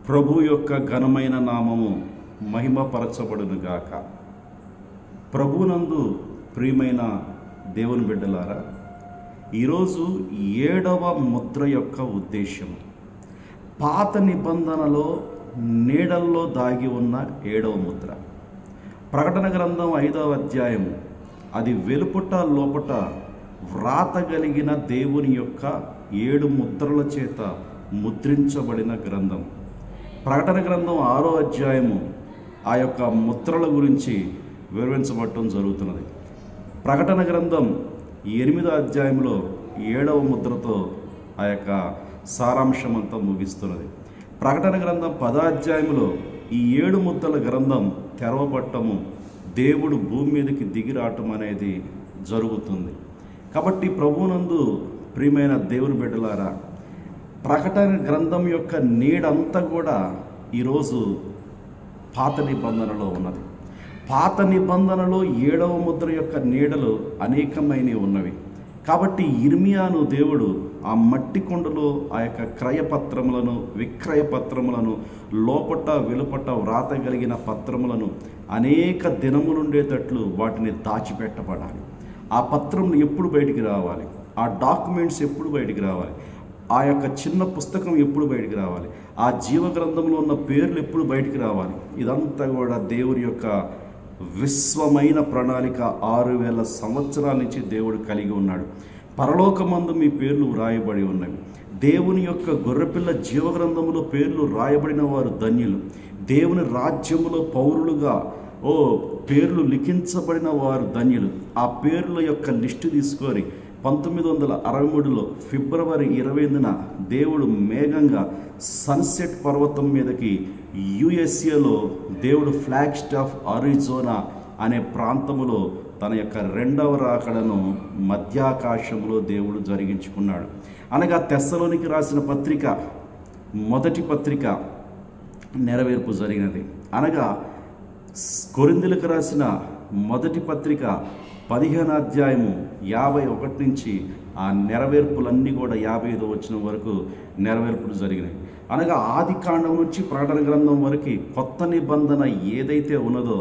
ప్రభు యొక్క ఘనమైన నామము మహిమపరచబడునుగాక. ప్రభునందు ప్రియమైన దేవుని బిడ్డలారా, ఈరోజు 7వ ముద్ర యొక్క ఉద్దేశం పాత నిబంధనలో నీడల్లో దాగి ఉన్న 7వ ముద్ర. ప్రకటన గ్రంథం 5వ అధ్యాయము అది వెలుపట లోపట వ్రాతగలిగిన దేవుని యొక్క 7 ముద్రల చేత ముద్రించబడిన గ్రంథం. ప్రకటన గ్రంథం 6వ అధ్యాయము ఆ యొక్క ముద్రల గురించి వివరించబడటం జరుగుతున్నది. ప్రకటన గ్రంథం 8వ అధ్యాయంలో 7వ ముద్రతో ఆ యొక్క సారాంశం అంతా ముగిస్తున్నది. ప్రకటన గ్రంథం 10వ అధ్యాయంలో ఈ 7 ముద్రల గ్రంథం తెరవబట్టము, దేవుడు భూమి మీదకి దిగి రావటం అనేది జరుగుతుంది. కాబట్టి ప్రభువునందు ప్రియమైన దేవుని బిడ్డలారా, ప్రకటన గ్రంథం యొక్క నీడంతా కూడా ఈరోజు పాత నిబంధనలో ఉన్నది. పాత నిబంధనలో 7వ ముద్ర యొక్క నీడలు అనేకమైనవి ఉన్నవి. కాబట్టి ఇర్మియాను దేవుడు ఆ మట్టి కొండలో ఆ యొక్క క్రయపత్రములను, విక్రయ పత్రములను, లోపట వెలుపట వ్రాతగలిగిన పత్రములను అనేక దినములుండేటట్లు వాటిని దాచిపెట్టబడాలి. ఆ పత్రం ఎప్పుడు బయటికి రావాలి, ఆ డాక్యుమెంట్స్ ఎప్పుడు బయటికి రావాలి, ఆ యొక్క చిన్న పుస్తకం ఎప్పుడు బయటికి రావాలి, ఆ జీవగ్రంథంలో ఉన్న పేర్లు ఎప్పుడు బయటికి రావాలి, ఇదంతా కూడా దేవుని యొక్క విశ్వమైన ప్రణాళిక 6000 సంవత్సరాల నుంచి దేవుడు కలిగి ఉన్నాడు. పరలోకమందు మీ పేర్లు వ్రాయబడి ఉన్నవి. దేవుని యొక్క గొర్రెపిల్ల జీవగ్రంథములో పేర్లు రాయబడిన వారు ధన్యులు. దేవుని రాజ్యములో పౌరులుగా పేర్లు లిఖించబడిన వారు ధన్యులు. ఆ పేర్ల యొక్క లిస్టు తీసుకొని 1963లో ఫిబ్రవరి 20న దేవుడు మేఘంగా సన్సెట్ పర్వతం మీదకి యుఎస్ఏలో దేవుడు ఫ్లాగ్స్టాఫ్ అరిజోనా అనే ప్రాంతములో తన యొక్క 2వ రాకడను మధ్యాకాశంలో దేవుడు జరిగించుకున్నాడు. అనగా తెస్సలోనికి రాసిన పత్రిక, మొదటి పత్రిక నెరవేర్పు జరిగినది. అనగా కొరింథీయులకు రాసిన మొదటి పత్రిక 15వ అధ్యాయము 51 నుంచి ఆ నెరవేర్పులన్నీ కూడా 55వ వచనం వరకు నెరవేర్పులు జరిగినాయి. అనగా ఆది కాండం నుంచి ప్రకటన గ్రంథం వరకు కొత్త నిబంధన ఏదైతే ఉన్నదో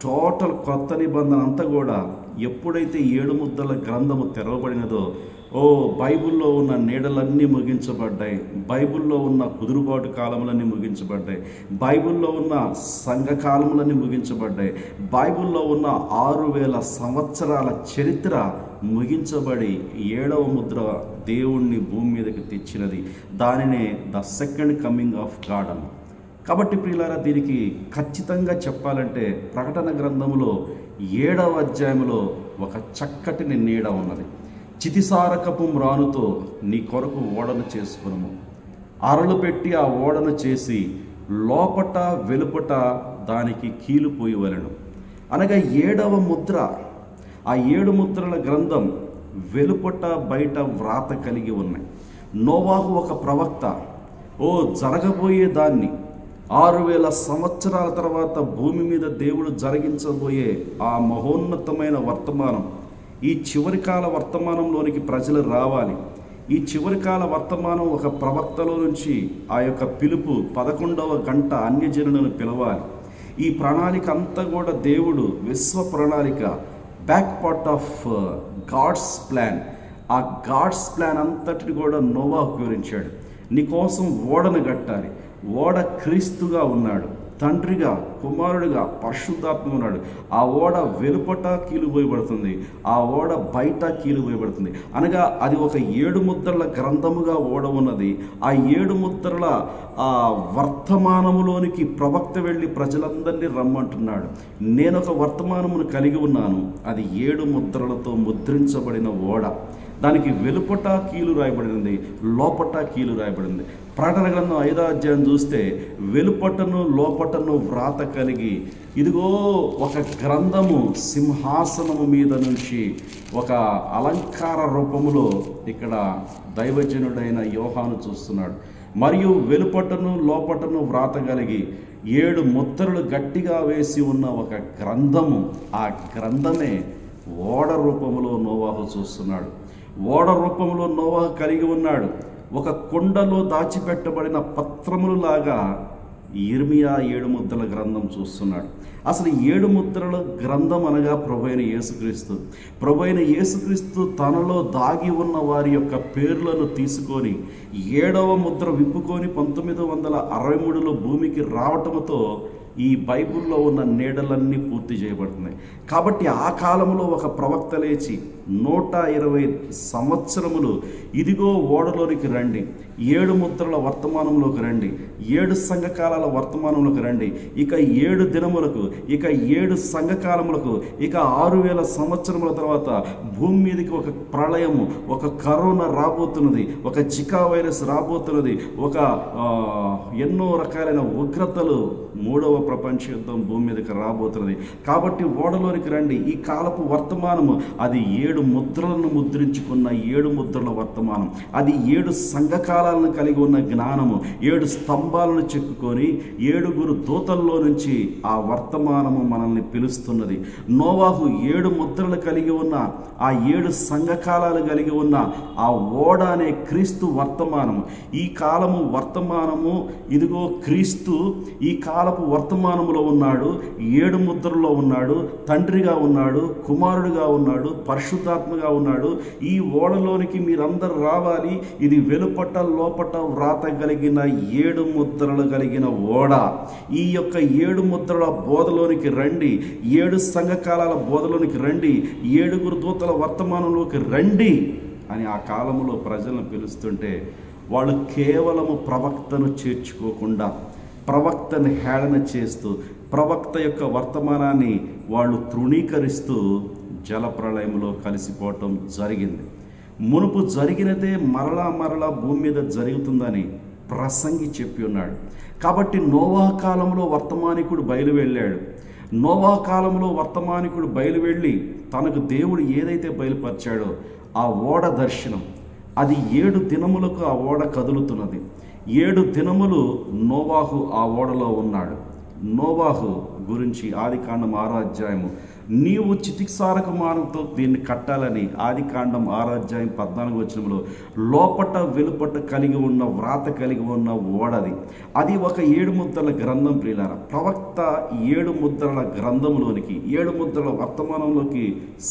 టోటల్ కొత్త నిబంధన అంతా కూడా ఎప్పుడైతే 7 ముద్రల గ్రంథము తెరవబడినదో బైబిల్లో ఉన్న నీడలన్నీ ముగించబడ్డాయి. బైబిల్లో ఉన్న కుదురుబాటు కాలములన్నీ ముగించబడ్డాయి. బైబిల్లో ఉన్న సంఘకాలములన్నీ ముగించబడ్డాయి. బైబిల్లో ఉన్న 6000 సంవత్సరాల చరిత్ర ముగించబడి 7వ ముద్ర దేవుణ్ణి భూమి మీదకి తెచ్చినది. దానినే the second coming of God అని. కాబట్టి ప్రియులారా, దీనికి ఖచ్చితంగా చెప్పాలంటే ప్రకటన గ్రంథములో 7వ అధ్యాయంలో ఒక చక్కటి నీడ ఉన్నది. చితిసారకపు మ్రానుతో నీ కొరకు ఓడను చేసుకును, అరలు పెట్టి ఆ ఓడను చేసి లోపట వెలుపట దానికి కీలు పోయవలెను. అనగా 7వ ముద్ర, ఆ 7 ముద్రల గ్రంథం వెలుపట బయట వ్రాత కలిగి ఉన్నాయి. నోవాహు ఒక ప్రవక్త జరగబోయే దాన్ని 6000 సంవత్సరాల తర్వాత భూమి మీద దేవుడు జరిగించబోయే ఆ మహోన్నతమైన వర్తమానం, ఈ చివరికాల వర్తమానంలోనికి ప్రజలు రావాలి. ఈ చివరికాల వర్తమానం ఒక ప్రవక్తలో నుంచి ఆ యొక్క పిలుపు 11వ గంట అన్యజనులను పిలవాలి. ఈ ప్రణాళిక అంతా కూడా దేవుడు విశ్వ ప్రణాళిక, back part of God's plan. ఆ గాడ్స్ ప్లాన్ అంతటిని కూడా నోవాహుకు వివరించాడు. నీకోసం ఓడను కట్టాలి. ఓడ క్రీస్తుగా ఉన్నాడు, తండ్రిగా, కుమారుడిగా, పరిశుద్ధాత్మ ఉన్నాడు. ఆ ఓడ వెలుపట కీలు పోయబడుతుంది, ఆ ఓడ బయట కీలు పోయబడుతుంది. అనగా అది ఒక 7 ముద్రల గ్రంథముగా ఓడ ఉన్నది. ఆ 7 ముద్రల వర్తమానములోనికి ప్రవక్త వెళ్ళి ప్రజలందరినీ రమ్మంటున్నాడు. నేను ఒక వర్తమానమును కలిగి ఉన్నాను, అది 7 ముద్రలతో ముద్రించబడిన ఓడ. దానికి వెలుపట కీలు రాయబడింది, లోపట కీలు రాయబడింది. ప్రకటన గ్రంథం 5వ అధ్యాయం చూస్తే వెలుపటను లోపటను వ్రాత కలిగి, ఇదిగో ఒక గ్రంథము సింహాసనము మీద నుంచి ఒక అలంకార రూపములో ఇక్కడ దైవజనుడైన యోహాను చూస్తున్నాడు. మరియు వెలుపటను లోపటను వ్రాత కలిగి 7 ముద్రలు గట్టిగా వేసి ఉన్న ఒక గ్రంథము, ఆ గ్రంథమే ఓడ రూపములో నోవాహు చూస్తున్నాడు. ఓడ రూపంలో నోవాహు కలిగి ఉన్నాడు. ఒక కొండలో దాచిపెట్టబడిన పత్రములలాగా యిర్మీయా 7 ముద్రల గ్రంథం చూస్తున్నాడు. అసలు 7 ముద్రల గ్రంథం అనగా ప్రభువైన యేసుక్రీస్తు. ప్రభువైన యేసుక్రీస్తు తనలో దాగి ఉన్న వారి యొక్క పేర్లను తీసుకొని 7వ ముద్ర విప్పుకొని 1963లో భూమికి రావటంతో ఈ బైబిల్లో ఉన్న నీడలన్నీ పూర్తి చేయబడుతున్నాయి. కాబట్టి ఆ కాలంలో ఒక ప్రవక్త లేచి 120 సంవత్సరములు ఇదిగో ఓడలోనికి రండి, 7 ముద్రల వర్తమానంలోకి రండి, 7 సంఘకాలాల వర్తమానంలోకి రండి, ఇక 7 దినములకు, ఇక 7 సంఘకాలములకు, ఇక 6000 సంవత్సరముల తర్వాత భూమి మీదకి ఒక ప్రళయము, ఒక కరోనా రాబోతున్నది, ఒక జికా వైరస్ రాబోతున్నది, ఒక ఎన్నో రకాలైన ఉగ్రతలు, 3వ ప్రపంచ యుద్ధం భూమి మీదకి రాబోతున్నది. కాబట్టి ఓడలోనికి రండి. ఈ కాలపు వర్తమానము అది 7 ముద్రలను ముద్రించుకున్న 7 ముద్రల వర్తమానం. అది 7 సంఘకాలాలను కలిగి ఉన్న జ్ఞానము. 7 స్తంభాలను చెక్కుకొని 7 దూతల్లో నుంచి ఆ వర్తమానము మనల్ని పిలుస్తున్నది. నోవాహు 7 ముద్రలు కలిగి ఉన్న ఆ 7 సంఘకాలాలు కలిగి ఉన్న ఆ ఓడ అనే క్రీస్తు వర్తమానము. ఈ కాలము వర్తమానము ఇదిగో క్రీస్తు ఈ కాలపు వర్తమానములో ఉన్నాడు, 7 ముద్రలో ఉన్నాడు, తండ్రిగా ఉన్నాడు, కుమారుడుగా ఉన్నాడు, పరిశుద్ధాత్మగా ఉన్నాడు. ఈ ఓడలోనికి మీరందరూ రావాలి. ఇది వెలుపట లోపట వ్రాత కలిగిన 7 ముద్రలు కలిగిన ఓడ. ఈ యొక్క 7 ముద్రల బోధలోనికి రండి, 7 సంఘకాలాల బోధలోనికి రండి, 7 దూతల వర్తమానంలోకి రండి అని ఆ కాలంలో ప్రజలను పిలుస్తుంటే వాళ్ళు కేవలము ప్రవక్తను చేర్చుకోకుండా ప్రవక్తను హేళన చేస్తూ ప్రవక్త యొక్క వర్తమానాన్ని వాళ్ళు తృణీకరిస్తూ జలప్రళయంలో కలిసిపోవటం జరిగింది. మునుపు జరిగినదే మరలా భూమి మీద జరుగుతుందని ప్రసంగి చెప్పి ఉన్నాడు. కాబట్టి నోవాహు కాలంలో వర్తమానికుడు బయలువెళ్ళాడు. నోవాహు కాలంలో వర్తమానికుడు బయలువెళ్ళి తనకు దేవుడు ఏదైతే బయలుపరిచాడో ఆ ఓడ దర్శనం, అది 7 దినములకు ఆ ఓడ కదులుతున్నది. 7 దినములు నోవాహు ఆ ఓడలో ఉన్నాడు. నోవాహు గురించి ఆదికాండం 6వ అధ్యాయము, నీవు చితిసారక మానంతో దీన్ని కట్టాలని ఆదికాండం 6వ అధ్యాయం 14వ వచనంలో లోపట వెలుపట కలిగి ఉన్న వ్రాత కలిగి ఉన్న ఓడది. అది ఒక 7 ముద్రల గ్రంథం ప్రియులారా. ప్రవక్త 7 ముద్రల గ్రంథంలోనికి 7 ముద్రల వర్తమానంలోకి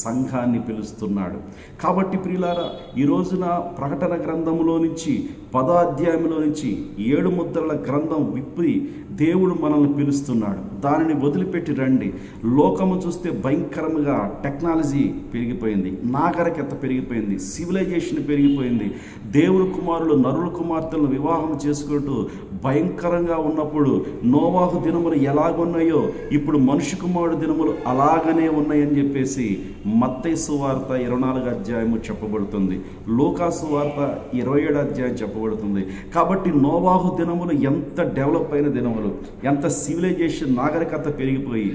సంఘాన్ని పిలుస్తున్నాడు. కాబట్టి ప్రియులారా, ఈ రోజున ప్రకటన గ్రంథంలో నుంచి 10వ అధ్యాయంలో నుంచి 7 ముద్రల గ్రంథం విప్పి దేవుడు మనల్ని పిలుస్తున్నాడు. దానిని వదిలిపెట్టి రండి. లోకము చూస్తే భయంకరంగా టెక్నాలజీ పెరిగిపోయింది, నాగరికత పెరిగిపోయింది, సివిలైజేషన్ పెరిగిపోయింది. దేవుని కుమారులు నరుల కుమార్తెలను వివాహం చేసుకుంటూ భయంకరంగా ఉన్నప్పుడు నోవాహు దినములు ఎలాగున్నాయో ఇప్పుడు మనుష్య కుమారుడు దినములు అలాగనే ఉన్నాయని చెప్పేసి మత్తయి సువార్త 24వ అధ్యాయము చెప్పబడుతుంది, లూకా సువార్త 27వ అధ్యాయం చెప్పబడుతుంది. కాబట్టి నోవాహు దినములు ఎంత డెవలప్ అయిన దినములు, ఎంత సివిలైజేషన్ నాగరికత పెరిగిపోయి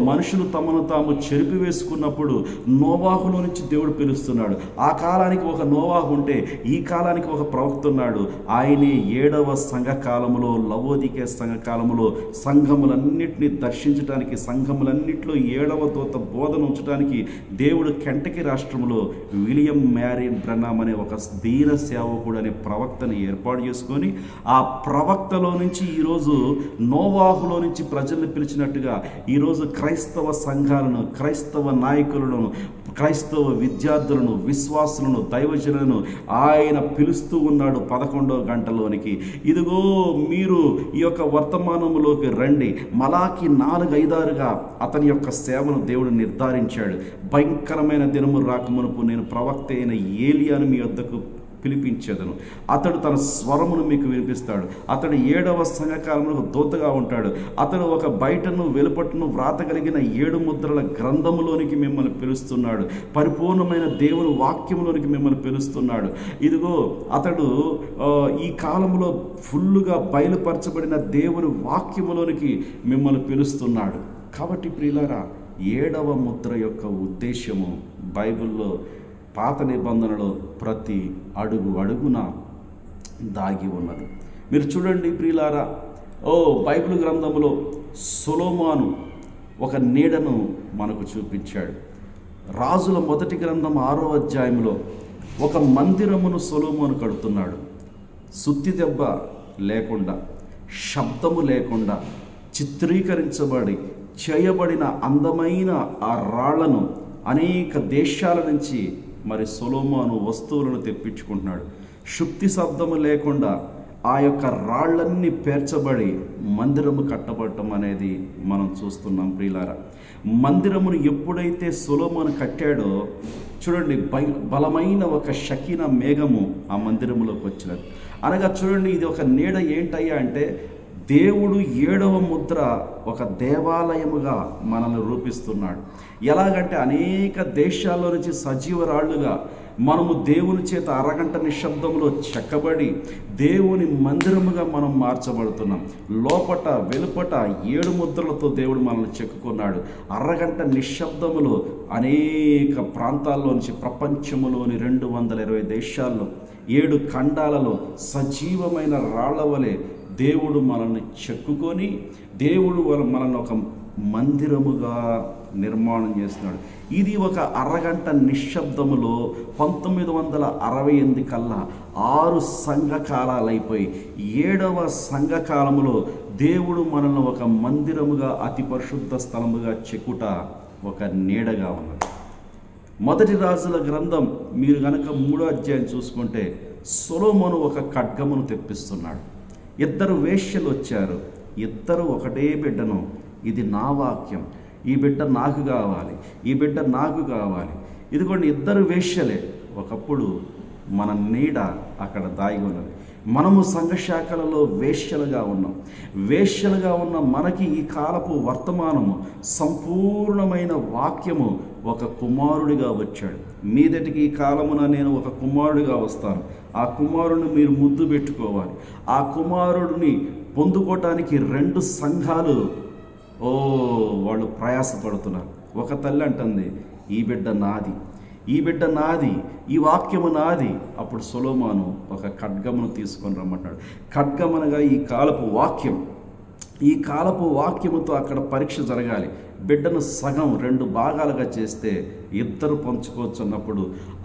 మనుషులు తమను తాము చెరిపివేసుకున్నప్పుడు నోవాహులో నుంచి దేవుడు పిలుస్తున్నాడు. ఆ కాలానికి ఒక నోవాహు ఉంటే ఈ కాలానికి ఒక ప్రవక్త ఉన్నాడు. ఆయనే 7వ సంఘ కాలములో, లవోదికే సంఘ కాలములో సంఘములన్నింటినీ దర్శించడానికి, సంఘములన్నింటిలో 7వ దూత బోధన ఉంచడానికి దేవుడు కెంటకీ రాష్ట్రంలో విలియం మ్యారియన్ బ్రన్నామ్ అనే ఒక దీన సేవకుడు అనే ప్రవక్తను ఏర్పాటు చేసుకొని ఆ ప్రవక్తలో నుంచి ఈరోజు నోవాహులో నుంచి ప్రజల్ని పిలిచినట్టుగా ఈరోజు క్రైస్తవ సంఘాలను, క్రైస్తవ నాయకులను, క్రైస్తవ విద్యార్థులను, విశ్వాసులను, దైవజనులను ఆయన పిలుస్తూ ఉన్నాడు 11వ గంటలోనికి. ఇదిగో మీరు ఈ యొక్క వర్తమానములోకి రండి. మలాకి 4-5 అతని యొక్క సేవను దేవుడు నిర్ధారించాడు. భయంకరమైన దినము రాకమునుపు నేను ప్రవక్త అయిన ఏలియాను మీ వద్దకు పిలిపించేదను, అతడు తన స్వరమును మీకు వినిపిస్తాడు. అతడు 7వ సంఘకాలంలో దూతగా ఉంటాడు. అతడు ఒక బయటను వెలుపటను వ్రాత కలిగిన 7 ముద్రల గ్రంథములోనికి మిమ్మల్ని పిలుస్తున్నాడు. పరిపూర్ణమైన దేవుని వాక్యములోనికి మిమ్మల్ని పిలుస్తున్నాడు. ఇదిగో అతడు ఈ కాలంలో ఫుల్లుగా బయలుపరచబడిన దేవుని వాక్యములోనికి మిమ్మల్ని పిలుస్తున్నాడు. కాబట్టి ప్రియులారా, 7వ ముద్ర యొక్క ఉద్దేశము బైబిల్లో పాత నిబంధనలో ప్రతి అడుగున దాగి ఉన్నది. మీరు చూడండి ప్రియులారా, బైబిల్ గ్రంథంలో సొలొమోను ఒక నీడను మనకు చూపించాడు. రాజుల మొదటి గ్రంథం 6వ అధ్యాయంలో ఒక మందిరమును సొలొమోను కడుతున్నాడు. సుత్తి దెబ్బ లేకుండా, శబ్దము లేకుండా చిత్రీకరించబడి చేయబడిన అందమైన ఆ రాళ్లను అనేక దేశాల నుంచి మరి సొలొమోను వస్తువులను తెప్పించుకుంటున్నాడు. శుక్తి శబ్దము లేకుండా ఆ యొక్క రాళ్ళన్నీ పేర్చబడి మందిరము కట్టబడటం అనేది మనం చూస్తున్నాం ప్రియులారా. మందిరమును ఎప్పుడైతే సొలొమోను కట్టాడో చూడండి, బలమైన ఒక షకీనా మేఘము ఆ మందిరములోకి వచ్చినది. అనగా చూడండి, ఇది ఒక నీడ ఏంటయ్యా అంటే దేవుడు 7వ ముద్ర ఒక దేవాలయముగా మనల్ని రూపిస్తున్నాడు. ఎలాగంటే అనేక దేశాల్లో నుంచి సజీవరాళ్లుగా మనము దేవుని చేత అరగంట నిశ్శబ్దంలో చెక్కబడి దేవుని మందిరముగా మనం మార్చబడుతున్నాం. లోపట వెలుపట 7 ముద్రలతో దేవుడు మనల్ని చెక్కుకున్నాడు. అరగంట నిశ్శబ్దములో అనేక ప్రాంతాల్లో నుంచి ప్రపంచములోని 220 దేశాల్లో 7 ఖండాలలో సజీవమైన రాళ్ల వలె దేవుడు మనల్ని చెక్కుకొని దేవుడు మనల్ని ఒక మందిరముగా నిర్మాణం చేస్తున్నాడు. ఇది ఒక అరగంట నిశ్శబ్దములో 1968 కల్లా 6 సంఘకాలాలు అయిపోయి 7వ సంఘకాలములో దేవుడు మనల్ని ఒక మందిరముగా అతి పరిశుద్ధ స్థలముగా చెక్కుట ఒక నీడగా ఉన్నది. మొదటి రాజుల గ్రంథం మీరు కనుక 3వ అధ్యాయం చూసుకుంటే సొలొమోను ఒక ఖడ్గమును తెప్పిస్తున్నాడు. 2 వేశ్యలు వచ్చారు. 2 ఒకటే బిడ్డను, ఇది నా వాక్యం, ఈ బిడ్డ నాకు కావాలి, ఈ బిడ్డ నాకు కావాలి. ఇదిగోండి 2 వేశ్యలే. ఒకప్పుడు మన నీడ అక్కడ దాగి ఉన్నది. మనము సంఘశాఖలలో వేశ్యలుగా ఉన్నాం. వేశ్యలుగా ఉన్న మనకి ఈ కాలపు వర్తమానము సంపూర్ణమైన వాక్యము ఒక కుమారుడిగా వచ్చాడు. మీదటికి ఈ కాలమున నేను ఒక కుమారుడిగా వస్తాను. ఆ కుమారుడిని మీరు ముద్దు పెట్టుకోవాలి. ఆ కుమారుడిని పొందుకోవటానికి 2 సంఘాలు వాళ్ళు ప్రయాసపడుతున్నారు. ఒక తల్లి అంటుంది, ఈ బిడ్డ నాది, ఈ బిడ్డ నాది, ఈ వాక్యము నాది. అప్పుడు సొలొమోను ఒక ఖడ్గమును తీసుకొని రమ్మంటాడు. ఖడ్గమనగా ఈ కాలపు వాక్యం. ఈ కాలపు వాక్యముతో అక్కడ పరీక్ష జరగాలి. బిడ్డను సగం 2 భాగాలుగా చేస్తే 2 పంచుకోవచ్చు అన్నప్పుడు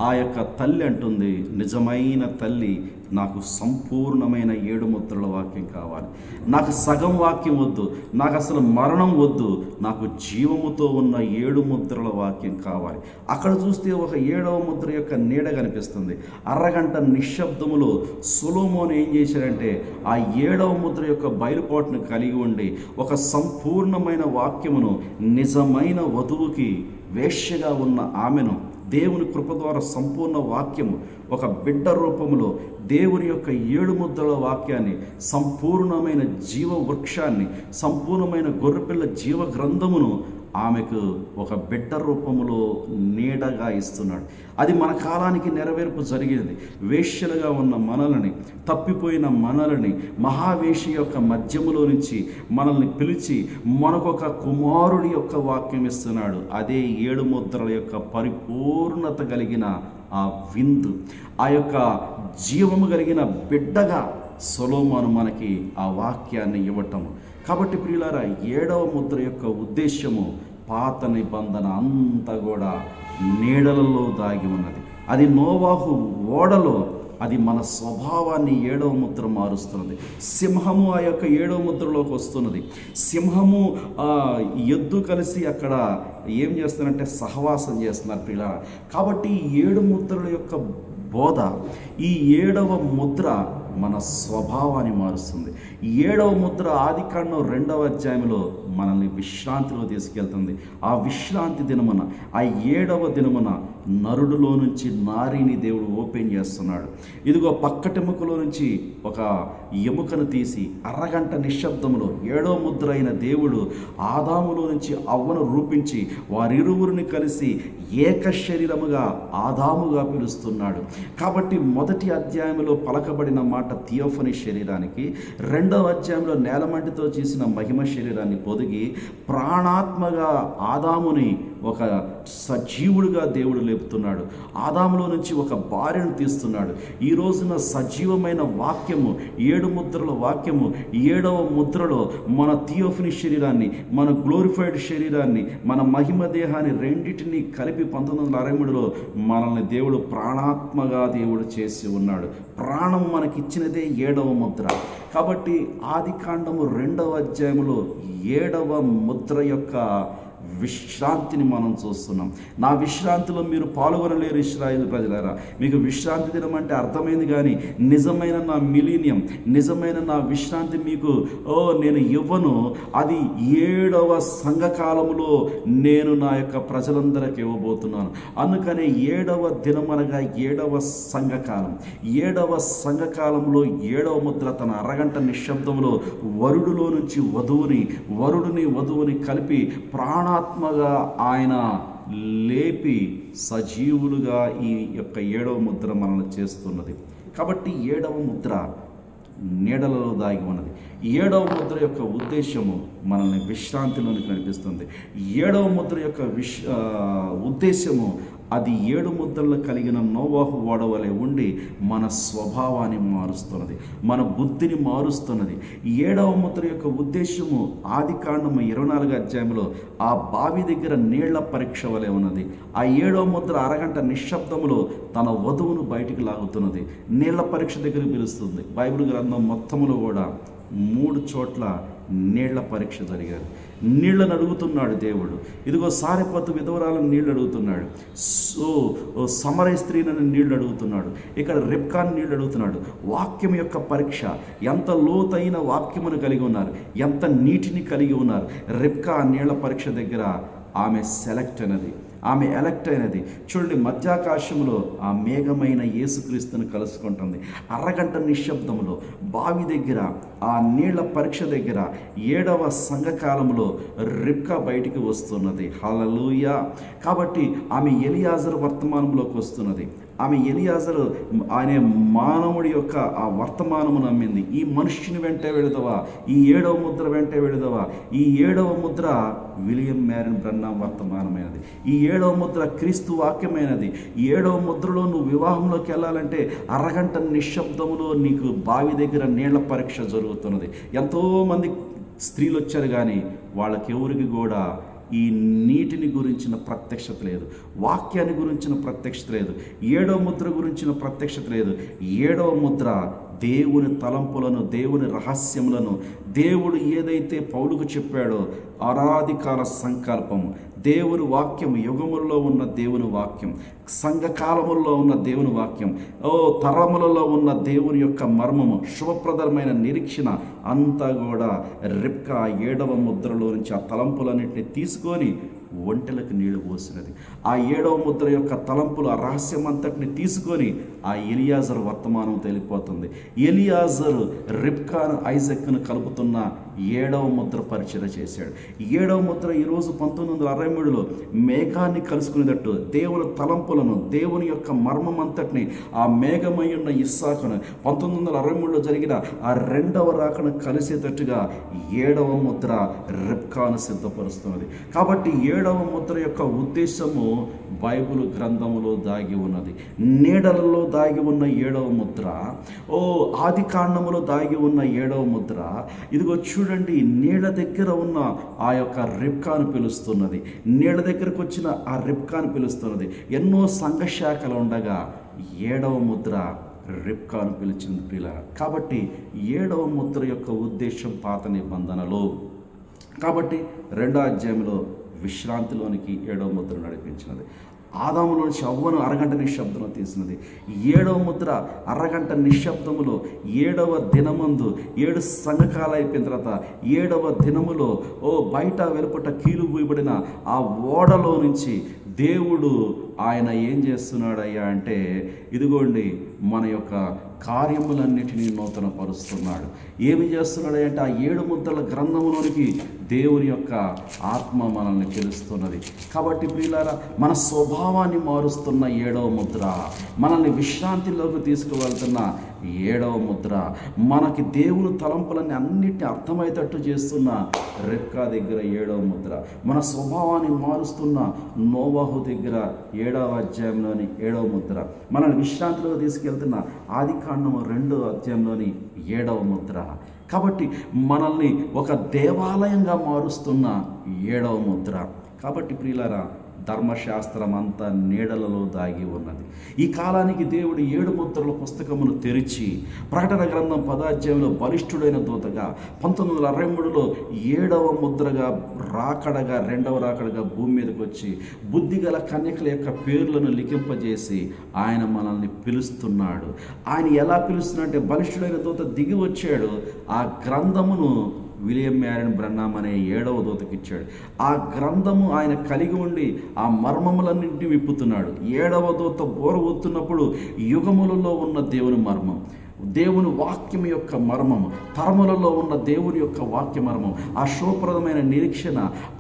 ఆ యొక్క తల్లి అంటుంది, నిజమైన తల్లి, నాకు సంపూర్ణమైన 7 ముద్రల వాక్యం కావాలి. నాకు సగం వాక్యం వద్దు, నాకు అసలు మరణం వద్దు, నాకు జీవముతో ఉన్న 7 ముద్రల వాక్యం కావాలి. అక్కడ చూస్తే ఒక 7వ ముద్ర యొక్క నీడ కనిపిస్తుంది. అరగంట నిశ్శబ్దములో సొలొమోను ఏం చేశాడంటే ఆ 7వ ముద్ర యొక్క బయలుపాటును కలిగి ఉండి ఒక సంపూర్ణమైన వాక్యమును నిజమైన వధువుకి వేశ్యగా ఉన్న ఆమెను దేవుని కృప ద్వారా సంపూర్ణ వాక్యము ఒక బిడ్డ రూపంలో దేవుని యొక్క 7 ముద్రల వాక్యాన్ని, సంపూర్ణమైన జీవ వృక్షాన్ని, సంపూర్ణమైన గొర్రెపిల్ల జీవ గ్రంథమును ఆమెకు ఒక బిడ్డ రూపములో నీడగా ఇస్తున్నాడు. అది మన కాలానికి నెరవేర్పు జరిగినది. వేశ్యలుగా ఉన్న మనల్ని, తప్పిపోయిన మనల్ని మహావేశ్య యొక్క మధ్యములో నుంచి మనల్ని పిలిచి మనకొక కుమారుడి యొక్క వాక్యం ఇస్తున్నాడు. అదే 7 ముద్రల యొక్క పరిపూర్ణత కలిగిన ఆ విందు, ఆ యొక్క జీవము కలిగిన బిడ్డగా సొలొమోను మనకి ఆ వాక్యాన్ని ఇవ్వటము. కాబట్టి ప్రియులారా, 7వ ముద్ర యొక్క ఉద్దేశము పాత నిబంధన అంతా కూడా నీడలలో దాగి ఉన్నది. అది నోవాహు ఓడలో అది మన స్వభావాన్ని 7వ ముద్ర మారుస్తున్నది. సింహము ఆ యొక్క 7వ ముద్రలోకి వస్తున్నది. సింహము ఎద్దు కలిసి అక్కడ ఏం చేస్తున్నారంటే సహవాసం చేస్తున్నారు పిల్లల. కాబట్టి ఈ 7 ముద్రల యొక్క బోధ, ఈ 7వ ముద్ర మన స్వభావాన్ని మారుస్తుంది. 7వ ముద్ర ఆదికాండం 2వ అధ్యాయంలో మనల్ని విశ్రాంతిలో తీసుకెళ్తుంది. ఆ విశ్రాంతి దినమున, ఆ 7వ దినమున నరుడులో నుంచి నారిని దేవుడు ఓపెన్ చేస్తున్నాడు. ఇదిగో పక్కటెముకలో నుంచి ఒక ఎముకను తీసి అరగంట నిశ్శబ్దంలో 7వ ముద్ర అయిన దేవుడు ఆదాములో నుంచి అవ్వను రూపించి వారిరువురిని కలిసి ఏక శరీరముగా ఆదాముగా పిలుస్తున్నాడు. కాబట్టి మొదటి అధ్యాయంలో పలకబడిన మాట థియోఫనీ శరీరానికి, 2వ అధ్యాయంలో నేలమంటితో చేసిన మహిమ శరీరాన్ని పొదిగి ప్రాణాత్మగా ఆదాముని ఒక సజీవుడిగా దేవుడు లేపుతున్నాడు. ఆదాములో నుంచి ఒక భార్యను తీస్తున్నాడు. ఈ రోజున సజీవమైన వాక్యము, 7 ముద్రల వాక్యము, 7వ ముద్రలో మన థియోఫనీ శరీరాన్ని, మన గ్లోరిఫైడ్ శరీరాన్ని, మన మహిమ దేహాన్ని రెండింటినీ కలిపి 1963లో మనల్ని దేవుడు ప్రాణాత్మగా దేవుడు చేసి ఉన్నాడు. ప్రాణం మనకిచ్చినదే 7వ ముద్ర. కాబట్టి ఆదికాండము 2వ అధ్యాయంలో 7వ ముద్ర యొక్క విశ్రాంతిని మనం చూస్తున్నాం. నా విశ్రాంతిలో మీరు పాల్గొనలేరు ఇశ్రాయేలు ప్రజలారా. మీకు విశ్రాంతి దినం అంటే అర్థమైంది, కానీ నిజమైన నా మిలీనియం, నిజమైన నా విశ్రాంతి మీకు నేను ఇవ్వను. అది 7వ సంఘకాలంలో నేను నా యొక్క ప్రజలందరికీ ఇవ్వబోతున్నాను. అందుకనే 7వ దినం అనగా 7వ సంఘకాలం. 7వ సంఘకాలంలో 7వ ముద్ర తన అరగంట నిశ్శబ్దంలో వరుడులో నుంచి వధువుని కలిపి ప్రాణాత్మగా ఆయన లేపి సజీవులుగా ఈ యొక్క 7వ ముద్ర మనల్ని చేస్తున్నది. కాబట్టి 7వ ముద్ర నీడలలో దాగి ఉన్నది. 7వ ముద్ర యొక్క ఉద్దేశము మనల్ని విశ్రాంతిలోనికి నడిపిస్తుంది. 7వ ముద్ర యొక్క ఉద్దేశము అది 7 ముద్రలు కలిగిన నోవాహు ఓడవలే ఉండి మన స్వభావాన్ని మారుస్తున్నది, మన బుద్ధిని మారుస్తున్నది. 7వ ముద్ర యొక్క ఉద్దేశము ఆదికాండము 24వ అధ్యాయంలో ఆ బావి దగ్గర నీళ్ల పరీక్ష వలె ఉన్నది. ఆ 7వ ముద్ర అరగంట నిశ్శబ్దములో తన వధువును బయటికి లాగుతున్నది, నీళ్ల పరీక్ష దగ్గర పిలుస్తుంది. బైబిల్ గ్రంథం మొత్తములో కూడా 3 చోట్ల నీళ్ల పరీక్ష జరిగారు. నీళ్లను అడుగుతున్నాడు దేవుడు. ఇదిగో సారెపతు విధవరాలను నీళ్లు అడుగుతున్నాడు, సమరయ స్త్రీలను నీళ్లు అడుగుతున్నాడు, ఇక్కడ రెబ్కాను నీళ్లు అడుగుతున్నాడు. వాక్యం యొక్క పరీక్ష, ఎంత లోతైన వాక్యమును కలిగి ఉన్నారు, ఎంత నీటిని కలిగి ఉన్నారు. రెబ్కా నీళ్ల పరీక్ష దగ్గర ఆమె ఆమె ఎలక్ట్ అయినది. చూడండి, మధ్యాకాశంలో ఆ మేఘమైన యేసుక్రీస్తుని కలుసుకుంటుంది. అరగంట నిశ్శబ్దంలో బావి దగ్గర ఆ నీళ్ల పరీక్ష దగ్గర 7వ సంఘకాలంలో రిబ్కా బయటికి వస్తున్నది. హల్లెలూయా. కాబట్టి ఆమె ఎలియాజరు వర్తమానంలోకి వస్తున్నది. ఆమె ఎలియాజరు అనే మానవుడి యొక్క ఆ వర్తమానము నమ్మింది. ఈ మనుష్యుని వెంటే వెళుదవా, ఈ 7వ ముద్ర వెంటే వెళుదవా. ఈ 7వ ముద్ర విలియం మ్యారిన్ బ్రన్నాం వర్తమానమైనది. ఈ 7వ ముద్ర క్రీస్తు వాక్యమైనది. ఈ 7వ ముద్రలో నువ్వు వివాహంలోకి వెళ్ళాలంటే అరగంట నిశ్శబ్దములో నీకు బావి దగ్గర నీళ్ల పరీక్ష జరుగుతున్నది. ఎంతోమంది స్త్రీలు వచ్చారు, కానీ వాళ్ళకెవరికి కూడా ఈ నీటిని గురించిన ప్రత్యక్షత లేదు, వాక్యాన్ని గురించిన ప్రత్యక్షత లేదు, 7వ ముద్ర గురించిన ప్రత్యక్షత లేదు. 7వ ముద్ర దేవుని తలంపులను, దేవుని రహస్యములను, దేవుడు ఏదైతే పౌలుకు చెప్పాడో అనాదికాల సంకల్పము, దేవుని వాక్యం, యుగములలో ఉన్న దేవుని వాక్యం, సంఘకాలముల్లో ఉన్న దేవుని వాక్యం, తరములలో ఉన్న దేవుని యొక్క మర్మము, శుభప్రదమైన నిరీక్షణ అంతా కూడా రిబ్కా 7వ ముద్రలో నుంచి ఆ తలంపులన్నింటినీ తీసుకొని ఒంటెలకు నీళ్లు పోసినది. ఆ 7వ ముద్ర యొక్క తలంపులు, ఆ రహస్యం అంతటిని తీసుకొని ఆ ఎలియాజరు వర్తమానం తెలిపోతుంది. ఎలియాజరు రిబ్కాను, ఐజాక్ను కలుపుతున్న 7వ ముద్ర పరిచయం చేశాడు. 7వ ముద్ర ఈరోజు 1963లో మేఘాన్ని కలుసుకునేటట్టు దేవుని తలంపులను, దేవుని యొక్క మర్మం అంతటిని, ఆ మేఘమై ఉన్న ఇస్సాకును 1963లో జరిగిన ఆ 2వ రాకను కలిసేటట్టుగా 7వ ముద్ర రిబ్కాను సిద్ధపరుస్తున్నది. కాబట్టి 7వ ముద్ర యొక్క ఉద్దేశము బైబిల్ గ్రంథములో దాగి ఉన్నది. నీడలలో దాగి ఉన్న 7వ ముద్ర, ఆదికాండములో దాగి ఉన్న 7వ ముద్ర. ఇదిగో చూడండి, నీళ్ళ దగ్గర ఉన్న ఆ యొక్క రిబ్కాను పిలుస్తున్నది. నీళ్ళ దగ్గరకు వచ్చిన ఆ రిబ్కాను పిలుస్తున్నది. ఎన్నో సంఘశాఖలు ఉండగా 7వ ముద్ర రిబ్కాను పిలిచింది ప్రియులారా. కాబట్టి 7వ ముద్ర యొక్క ఉద్దేశం పాత నిబంధనలో. కాబట్టి 2వ అధ్యాయంలో విశ్రాంతిలోనికి 7వ ముద్ర నడిపించినది. ఆదాములో నుంచి అవ్వను అరగంట నిశ్శబ్దంలో తీసినది. 7వ ముద్ర అరగంట నిశ్శబ్దములో 7వ దినమందు 7 సంఘకాలు అయిపోయిన తర్వాత 7వ దినములో బయట వెలుపట కీలు పూయబడిన ఆ ఓడలో నుంచి దేవుడు ఆయన ఏం చేస్తున్నాడయ్యా అంటే, ఇదిగోండి మన యొక్క కార్యములన్నిటినీ నూతన పరుస్తున్నాడు. ఏమి చేస్తున్నాడు అంటే, ఆ 7 ముద్రల గ్రంథములోనికి దేవుని యొక్క ఆత్మ మనల్ని తెలుస్తున్నది. కాబట్టి ప్రియులారా, మన స్వభావాన్ని మారుస్తున్న 7వ ముద్ర, మనల్ని విశ్రాంతిలోకి తీసుకువెళ్తున్న ఏడవ ముద్ర. మనకి దేవుని తలంపులన్నీ అన్నిటిని అర్థమయ్యేటట్టు చేస్తున్న రెబ్కా దగ్గర ఏడవ ముద్ర. మన స్వభావాన్ని మారుస్తున్న నోవాహు దగ్గర 7వ అధ్యాయంలోని 7వ ముద్ర. మనల్ని విశ్రాంతిలో తీసుకెళ్తున్న ఆదికాండము 2వ అధ్యాయంలోని 7వ ముద్ర. కాబట్టి మనల్ని ఒక దేవాలయంగా మారుస్తున్న 7వ ముద్ర. కాబట్టి ప్రియులారా, ధర్మశాస్త్రం అంతా నీడలలో దాగి ఉన్నది. ఈ కాలానికి దేవుడు 7 ముద్రల పుస్తకమును తెరిచి ప్రకటన గ్రంథం 10వ అధ్యాయంలో బలిష్ఠుడైన దూతగా 1963లో 7వ ముద్రగా రాకడగా, 2వ రాకడగా భూమి మీదకి వచ్చి బుద్ధిగల కన్యకల యొక్క పేర్లను లిఖింపజేసి ఆయన మనల్ని పిలుస్తున్నాడు. ఆయన ఎలా పిలుస్తున్నాడంటే, బలిష్ఠుడైన దూత దిగి వచ్చాడు, ఆ గ్రంథమును విలియం మ్యారియన్ బ్రన్నామ్ అనే 7వ దూతకి ఇచ్చాడు. ఆ గ్రంథము ఆయన కలిగి ఉండి ఆ మర్మములన్నింటినీ విప్పుతున్నాడు. 7వ దూత బోర ఊతున్నప్పుడు యుగములలో ఉన్న దేవుని మర్మం, దేవుని వాక్యం యొక్క మర్మము, తరములలో ఉన్న దేవుని యొక్క వాక్య మర్మం, ఆ శోప్రదమైన నిరీక్షణ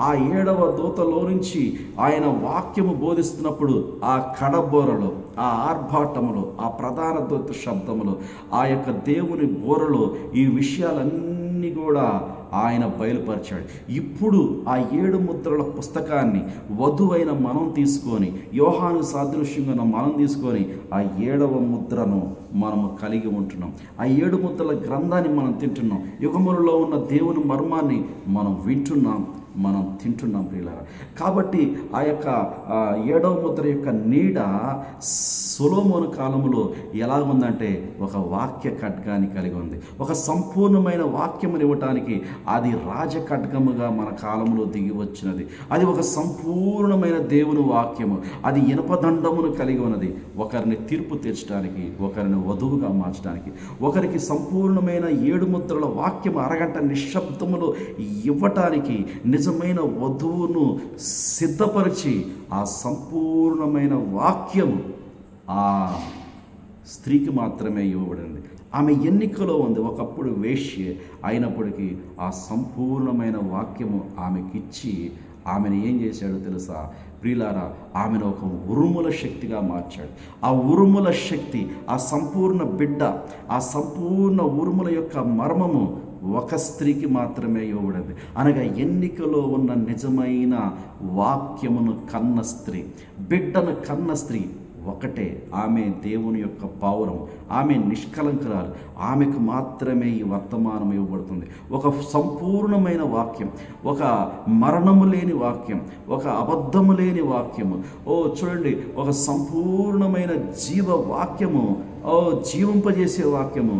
ఆ 7వ దూతలో నుంచి ఆయన వాక్యము బోధిస్తున్నప్పుడు ఆ కడబోరలో, ఆ ఆర్భాటములో, ఆ ప్రధాన దూత శబ్దములో, ఆ యొక్క దేవుని బోరలో ఈ విషయాలన్నీ కూడా ఆయన బయలుపరిచాడు. ఇప్పుడు ఆ 7 ముద్రల పుస్తకాన్ని వధువైన మనం తీసుకొని, యోహాను సాదృశ్యంగా మనం తీసుకొని ఆ 7వ ముద్రను మనము కలిగి ఉంటున్నాం. ఆ 7 ముద్రల గ్రంథాన్ని మనం తింటున్నాం. యుగములలో ఉన్న దేవుని మర్మాన్ని మనం వింటున్నాం, మనం తింటున్నాం ప్రియులారా. కాబట్టి ఆ యొక్క 7వ ముద్ర యొక్క నీడ సొలొమోను కాలంలో ఎలా ఉందంటే ఒక వాక్య ఖడ్గాన్ని కలిగి ఉంది. ఒక సంపూర్ణమైన వాక్యమును ఇవ్వటానికి అది రాజ ఖడ్గముగా మన కాలంలో దిగి వచ్చినది. అది ఒక సంపూర్ణమైన దేవుని వాక్యము, అది ఇనపదండమును కలిగి ఉన్నది. ఒకరిని తీర్పు తీర్చడానికి, ఒకరిని వధువుగా మార్చడానికి, ఒకరికి సంపూర్ణమైన 7 ముద్రల వాక్యము అరగంట నిశ్శబ్దములో ఇవ్వటానికి, నిజమైన వధువును సిద్ధపరిచి ఆ సంపూర్ణమైన వాక్యము ఆ స్త్రీకి మాత్రమే ఇవ్వబడింది. ఆమె ఎన్నికలో ఉంది. ఒకప్పుడు వేశ్య అయినప్పటికీ ఆ సంపూర్ణమైన వాక్యము ఆమెకిచ్చి ఆమెను ఏం చేశాడో తెలుసా ప్రియులారా? ఆమెను ఒక ఉరుముల శక్తిగా మార్చాడు. ఆ ఉరుముల శక్తి, ఆ సంపూర్ణ బిడ్డ, ఆ సంపూర్ణ ఉరుముల యొక్క మర్మము ఒక స్త్రీకి మాత్రమే ఇవ్వబడింది. అనగా ఎన్నికలో ఉన్న నిజమైన వాక్యమును కన్న స్త్రీ, బిడ్డను కన్న స్త్రీ ఒకటే. ఆమె దేవుని యొక్క పౌరం, ఆమె నిష్కలంకరాలు, ఆమెకు మాత్రమే ఈ వర్తమానం ఇవ్వబడుతుంది. ఒక సంపూర్ణమైన వాక్యం, ఒక మరణము లేని వాక్యం, ఒక అబద్ధము లేని వాక్యము. చూడండి, ఒక సంపూర్ణమైన జీవ వాక్యము, జీవింపజేసే వాక్యము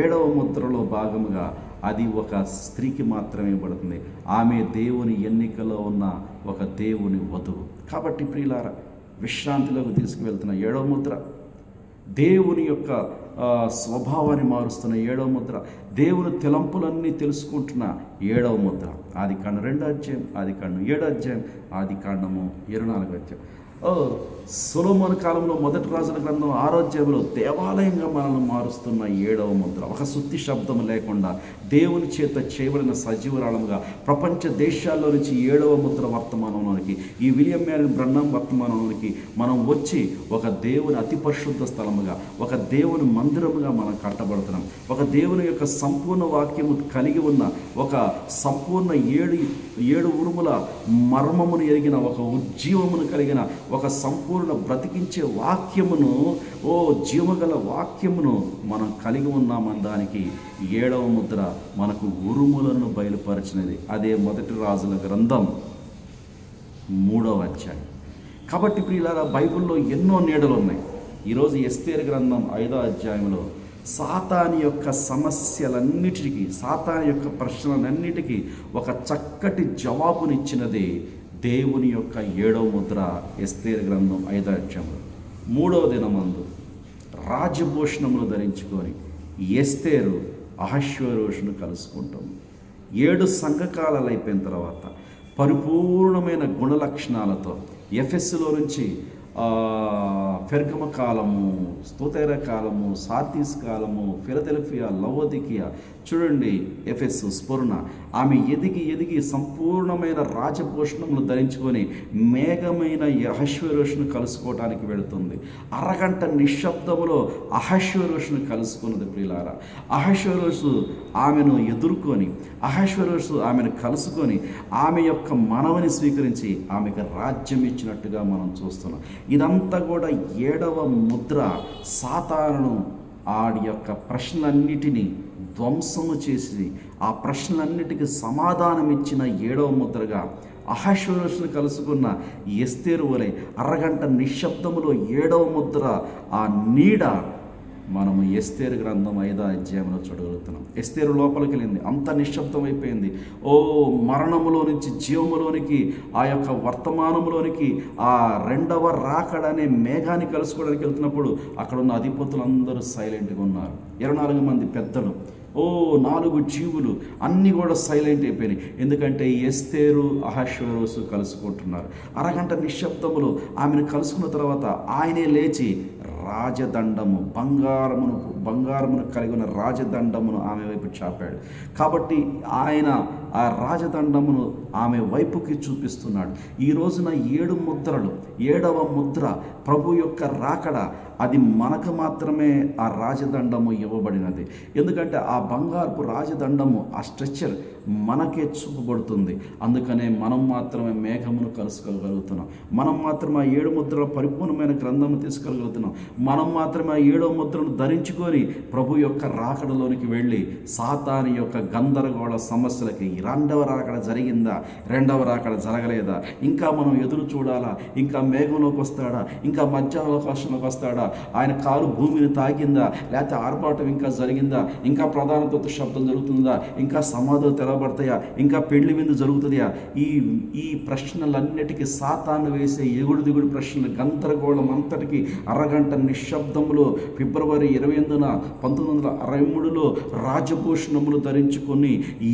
7వ ముద్రలో భాగముగా అది ఒక స్త్రీకి మాత్రమే ఇవ్వబడుతుంది. ఆమె దేవుని ఎన్నికలో ఉన్న ఒక దేవుని వధువు. కాబట్టి ప్రియులారా, విశ్రాంతిలోకి తీసుకువెళ్తున్న 7వ ముద్ర, దేవుని యొక్క స్వభావాన్ని మారుస్తున్న 7వ ముద్ర, దేవుని తలంపులన్నీ తెలుసుకుంటున్న 7వ ముద్ర. ఆదికాండం 2వ అధ్యాయం, ఆదికాండం 7వ అధ్యాయం, ఆదికాండము 24వ అధ్యాయం. సొలొమోను కాలంలో 1 రాజుల గ్రంథం 6వ అధ్యాయంలో దేవాలయంగా మనల్ని మారుస్తున్న 7వ ముద్ర. ఒక సుత్తి శబ్దం లేకుండా దేవుని చేత చేయబడిన సజీవరాళముగా ప్రపంచ దేశాల్లో నుంచి 7వ ముద్ర వర్తమానంలోనికి, ఈ విలియం మ్యారియన్ బ్రన్నామ్ వర్తమానంలోనికి మనం వచ్చి ఒక దేవుని అతి పరిశుద్ధ స్థలముగా, ఒక దేవుని మందిరముగా మనం కట్టబడుతున్నాం. ఒక దేవుని యొక్క సంపూర్ణ వాక్యము కలిగి ఉన్న, ఒక సంపూర్ణ 7 ఉరుముల మర్మమును ఎరిగిన, ఒక ఉజ్జీవమును కలిగిన, ఒక సంపూర్ణ బ్రతికించే వాక్యమును, జీవగల వాక్యమును మనం కలిగి ఉన్నామనడానికి 7వ ముద్ర మనకు ఉరుములను బయలుపరిచినది. అదే 1 రాజుల గ్రంథం 3వ అధ్యాయం. కాబట్టి ప్రియులారా, బైబిల్లో ఎన్నో నీడలు ఉన్నాయి. ఈరోజు ఎస్తేరు గ్రంథం 5వ అధ్యాయంలో సాతాను యొక్క సమస్యలన్నిటికీ, సాతాను యొక్క ప్రశ్నలన్నిటికీ ఒక చక్కటి జవాబునిచ్చినది దేవుని యొక్క 7వ ముద్ర. ఎస్తేరు గ్రంథం 5వ అధ్యాయంలో 3వ దినమందు రాజభూషణములు ధరించుకొని ఎస్తేరు అహష్వేరోషును కలుసుకుంటాము. 7 సంఘకాలాలు అయిపోయిన తర్వాత పరిపూర్ణమైన గుణలక్షణాలతో ఎఫెస్సులో నుంచి పెర్గమ కాలము, స్తోతైర కాలము, సార్దీస్ కాలము, ఫిలదెల్ఫియా, లవోదికియా, చూడండి ఎఫెసు, స్ఫురణ. ఆమె ఎదిగి సంపూర్ణమైన రాజభూషణములు ధరించుకొని మేఘమైన అహష్వేరోషును కలుసుకోవటానికి వెళుతుంది. అరగంట నిశ్శబ్దములో అహష్వేరోషును కలుసుకున్నది ప్రియులారా. అహష్వేరోషు ఆమెను ఎదుర్కొని, అహష్వేరోషు ఆమెను కలుసుకొని ఆమె యొక్క మనవని స్వీకరించి ఆమెకు రాజ్యం ఇచ్చినట్టుగా మనం చూస్తున్నాం. ఇదంతా కూడా 7వ ముద్ర సాతానును ఆడి యొక్క ప్రశ్నలన్నిటినీ ధ్వంసము చేసి ఆ ప్రశ్నలన్నిటికీ సమాధానం ఇచ్చిన 7వ ముద్రగా అహష్వేరోషును కలుసుకున్న ఎస్తేరు వలె అరగంట నిశ్శబ్దములో 7వ ముద్ర ఆ నీడ మనము ఎస్తేరు గ్రంథం 5వ అధ్యాయంలో చూడగలుగుతున్నాం. ఎస్తేరు లోపలికి వెళ్ళింది, అంత నిశ్శబ్దం అయిపోయింది. మరణములో నుంచి జీవములోనికి, ఆ యొక్క వర్తమానంలోనికి, ఆ 2వ రాకడనే మేఘాన్ని కలుసుకోవడానికి వెళ్తున్నప్పుడు అక్కడ ఉన్న అధిపతులు అందరూ సైలెంట్గా ఉన్నారు. 24 మంది పెద్దలు, 4 జీవులు అన్నీ కూడా సైలెంట్ అయిపోయినాయి. ఎందుకంటే ఎస్తేరు అహష్వేరోషు కలుసుకుంటున్నారు. అరగంట నిశ్శబ్దములో ఆమెను కలుసుకున్న తర్వాత ఆయనే లేచి రాజదండము, బంగారమును కలిగి ఉన్న రాజదండమును ఆమె వైపు చాపాడు. కాబట్టి ఆయన ఆ రాజదండమును ఆమె వైపుకి చూపిస్తున్నాడు. ఈ రోజున 7 ముద్రలు, 7వ ముద్ర ప్రభు యొక్క రాకడ, అది మనకు మాత్రమే ఆ రాజదండము ఇవ్వబడినది. ఎందుకంటే ఆ బంగారపు రాజదండము, ఆ స్ట్రక్చర్ మనకే చూపబడుతుంది. అందుకనే మనం మాత్రమే మేఘమును కలుసుకోగలుగుతున్నాం. మనం మాత్రమే ఆ 7 ముద్రల పరిపూర్ణమైన గ్రంథము తీసుకోగలుగుతున్నాం. మనం మాత్రమే ఆ 7వ ముద్రను ధరించుకొని ప్రభు యొక్క రాకడలోనికి వెళ్ళి సాతాను యొక్క గందరగోళ సమస్యలకి, 2వ రాకడ జరిగిందా, 2వ రాకడ జరగలేదా, ఇంకా మనం ఎదురు చూడాలా, ఇంకా మేఘంలోకి వస్తాడా, ఇంకా మధ్యాహ్నలోకి వస్తాడా, ఆయన కారు భూమిని తాకిందా, లేకపోతే ఆర్భాటం ఇంకా జరిగిందా, ఇంకా ప్రధాన దూత శబ్దం జరుగుతుందా, ఇంకా సమాధులు తెరవబడతాయా, ఇంకా పెళ్లి విందు జరుగుతుందా, ఈ ప్రశ్నలన్నిటికీ సాతాను వేసే ఎగుడు దిగుడు ప్రశ్నలు, గందరగోళం అంతటికి అరగంట నిశ్శబ్దములో ఫిబ్రవరి 28న 1963లో రాజభూషణములు ధరించుకొని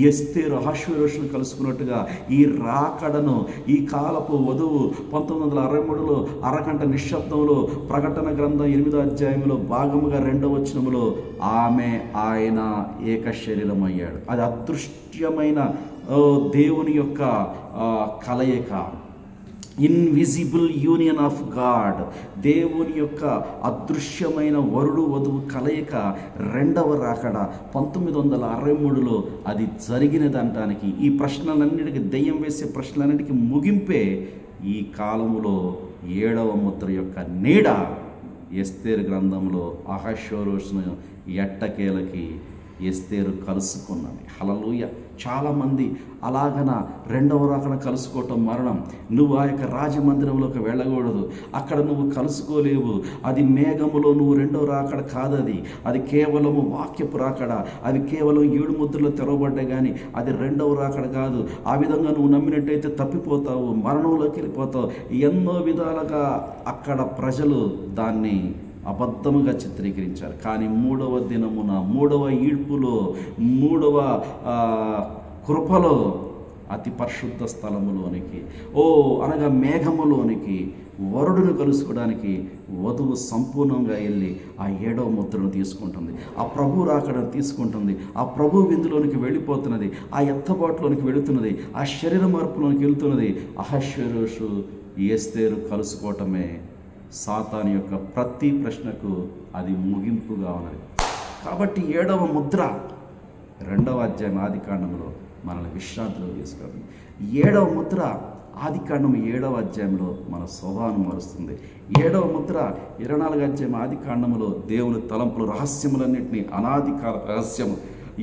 ఎస్తేరు అహష్వేరోషును కలుసుకున్నట్టుగా ఈ రాకడను, ఈ కాలపు వధువు 1963లో అరగంట నిశ్శబ్దంలో ప్రకటన గ్రంథం 8వ అధ్యాయంలో భాగముగా 2వ వచనములో ఆమె ఆయన ఏక శరీరం అయ్యాడు. అది అదృశ్యమైన దేవుని యొక్క కలయిక, ఇన్విజిబుల్ యూనియన్ ఆఫ్ గాడ్, దేవుని యొక్క అదృశ్యమైన వరుడు వధువు కలయిక 2వ రాకడ 1963లో అది జరిగినదంటానికి, ఈ ప్రశ్నలన్నిటికీ, దెయ్యం వేసే ప్రశ్నలన్నిటికీ ముగింపే ఈ కాలములో 7వ ముద్ర యొక్క నీడ ఎస్తేరు గ్రంథంలో అహష్వేరోషును ఎట్టకేలకి ఎస్తేరు కలుసుకున్నది. హల్లెలూయా. చాలామంది అలాగన 2వ రాకడ కలుసుకోవటం మరణం. నువ్వు ఆ యొక్క రాజమందిరంలోకి వెళ్ళకూడదు, అక్కడ నువ్వు కలుసుకోలేవు. అది మేఘములో నువ్వు 2వ రాకడ కాదు, అది కేవలము వాక్యపు రాకడ, అది కేవలం 7 ముద్రలు తెరవబడ్డాయి, కానీ అది 2వ రాకడ కాదు. ఆ విధంగా నువ్వు నమ్మినట్టయితే తప్పిపోతావు, మరణంలోకి వెళ్ళిపోతావు. ఎన్నో విధాలుగా అక్కడ ప్రజలు దాన్ని అబద్ధముగా చిత్రీకరించారు. కానీ 3వ దినమున, 3వ ఈడ్పులో, 3వ కృపలో అతి పరిశుద్ధ స్థలములోనికి, అనగా మేఘములోనికి వరుడును కలుసుకోవడానికి వధువు సంపూర్ణంగా వెళ్ళి ఆ 7వ ముద్రను తీసుకుంటుంది, ఆ ప్రభు రాకడను తీసుకుంటుంది, ఆ ప్రభు విందులోనికి వెళ్ళిపోతున్నది, ఆ ఎత్తబాటులోనికి వెళుతున్నది, ఆ శరీర మార్పులోనికి వెళుతున్నది. అహష్వేరోషు ఎస్తేరు కలుసుకోవటమే సాతాను యొక్క ప్రతి ప్రశ్నకు అది ముగింపుగా ఉన్నది. కాబట్టి 7వ ముద్ర 2వ అధ్యాయం ఆదికాండంలో మనల్ని విశ్రాంతిలో తీసుకెళ్తుంది. 7వ ముద్ర ఆదికాండం 7వ అధ్యాయంలో మన స్వభావం మారుస్తుంది. 7వ ముద్ర 24వ అధ్యాయం ఆదికాండంలో దేవుని తలంపులు, రహస్యములన్నింటినీ, అనాదికాల రహస్యము,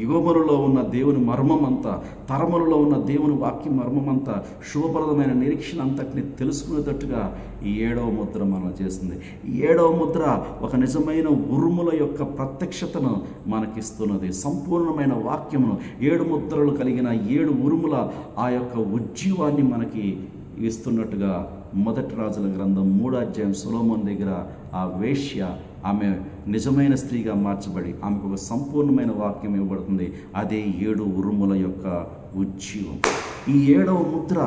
యుగములలో ఉన్న దేవుని మర్మమంతా, తరములలో ఉన్న దేవుని వాక్య మర్మమంతా, శుభప్రదమైన నిరీక్షణ అంతటిని తెలుసుకునేటట్టుగా ఈ 7వ ముద్ర మనం చేస్తుంది. ఈ 7వ ముద్ర ఒక నిజమైన ఉరుముల యొక్క ప్రత్యక్షతను మనకిస్తున్నది. సంపూర్ణమైన వాక్యమును, 7 ముద్రలు కలిగిన 7 ఉరుముల ఆ యొక్క ఉజ్జీవాన్ని మనకి ఇస్తున్నట్టుగా 1 రాజుల గ్రంథం 3వ అధ్యాయం సొలొమోను దగ్గర ఆ వేశ్య ఆమె నిజమైన స్త్రీగా మార్చబడి ఆమెకు ఒక సంపూర్ణమైన వాక్యం ఇవ్వబడుతుంది. అదే 7 ఉరుముల యొక్క ఉజ్జీవం. ఈ 7వ ముద్ర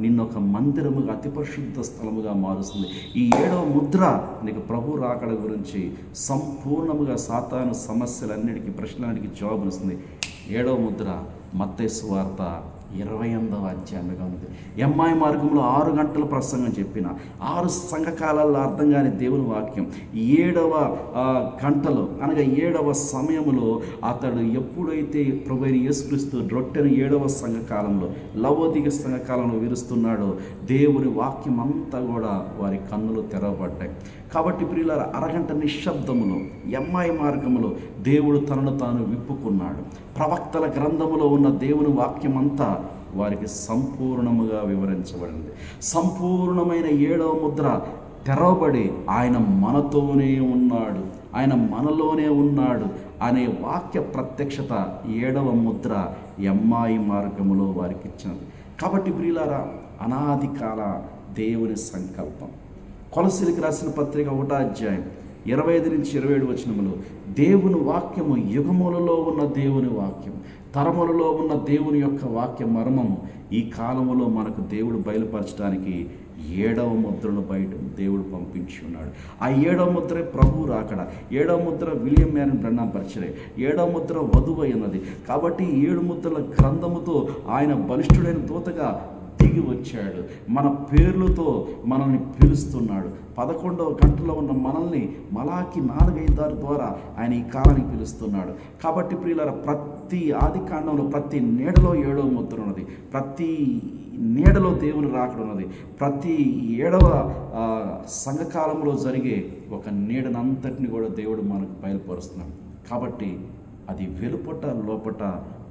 నిన్ను ఒక మందిరముగా, అతి పరిశుద్ధ స్థలముగా మారుస్తుంది. ఈ 7వ ముద్ర నీకు ప్రభు రాకడ గురించి సంపూర్ణముగా సాతాను సమస్యలన్నిటికీ, ప్రశ్నలన్నిటికీ జవాబునిస్తుంది. 7వ ముద్ర మత్తయి సువార్త 28వ అధ్యాయంగా ఉంది. ఎమ్మాయి మార్గంలో 6 గంటల ప్రసంగం చెప్పిన 6 సంఘకాలాల్లో అర్థం కాని దేవుని వాక్యం 7వ గంటలో అనగా 7వ సమయంలో అతడు ఎప్పుడైతే ప్రభువైన యేసుక్రీస్తు రొట్టెను 7వ సంఘకాలంలో లవోదిక సంఘకాలంలో విరుస్తున్నాడో దేవుని వాక్యం అంతా కూడా వారి కన్నులు తెరవబడ్డాయి. కాబట్టి ప్రియులారా, అరగంట నిశ్శబ్దములో ఎమ్మాయి మార్గములో దేవుడు తనను తాను విప్పుకున్నాడు. ప్రవక్తల గ్రంథములో ఉన్న దేవుని వాక్యం అంతా వారికి సంపూర్ణముగా వివరించబడింది. సంపూర్ణమైన 7వ ముద్ర తెరవబడి ఆయన మనతోనే ఉన్నాడు, ఆయన మనలోనే ఉన్నాడు అనే వాక్య ప్రత్యక్షత 7వ ముద్ర ఎమ్మాయి మార్గములో వారికి ఇచ్చినది. కాబట్టి ప్రియులారా, అనాది కాల దేవుని సంకల్పం. కొలసీలకు రాసిన పత్రిక 1వ అధ్యాయం 25 నుంచి 27 వచనములు దేవుని వాక్యము యుగములలో ఉన్న దేవుని వాక్యం, తరములలో ఉన్న దేవుని యొక్క వాక్య మర్మము ఈ కాలములో మనకు దేవుడు బయలుపరచడానికి 7వ ముద్రను బయట దేవుడు పంపించి ఉన్నాడు. ఆ 7వ ముద్రే ప్రభు రాకడ. 7వ ముద్ర విలియం మ్యారిన్ బ్రన్నాం పరిచయం. 7వ ముద్ర వధువు అయినది. కాబట్టి 7 ముద్రల గ్రంథముతో ఆయన బలిష్ఠుడైన దూతగా దిగి వచ్చాడు. మన పేర్లతో మనల్ని పిలుస్తున్నాడు. 11వ గంటలో ఉన్న మనల్ని మలాకి 4-5 ద్వారా ఆయన ఈ కాలానికి పిలుస్తున్నాడు. కాబట్టి ప్రియులారా, ప్రతి ఆది కాండంలో ప్రతి నీడలో 7వ ముద్ర ఉన్నది. ప్రతి నీడలో దేవుని రాకడ ఉన్నది. ప్రతి 7వ సంఘకాలంలో జరిగే ఒక నీడనంతటిని కూడా దేవుడు మనకు బయలుపరుస్తున్నాడు. కాబట్టి అది వెలుపట లోపట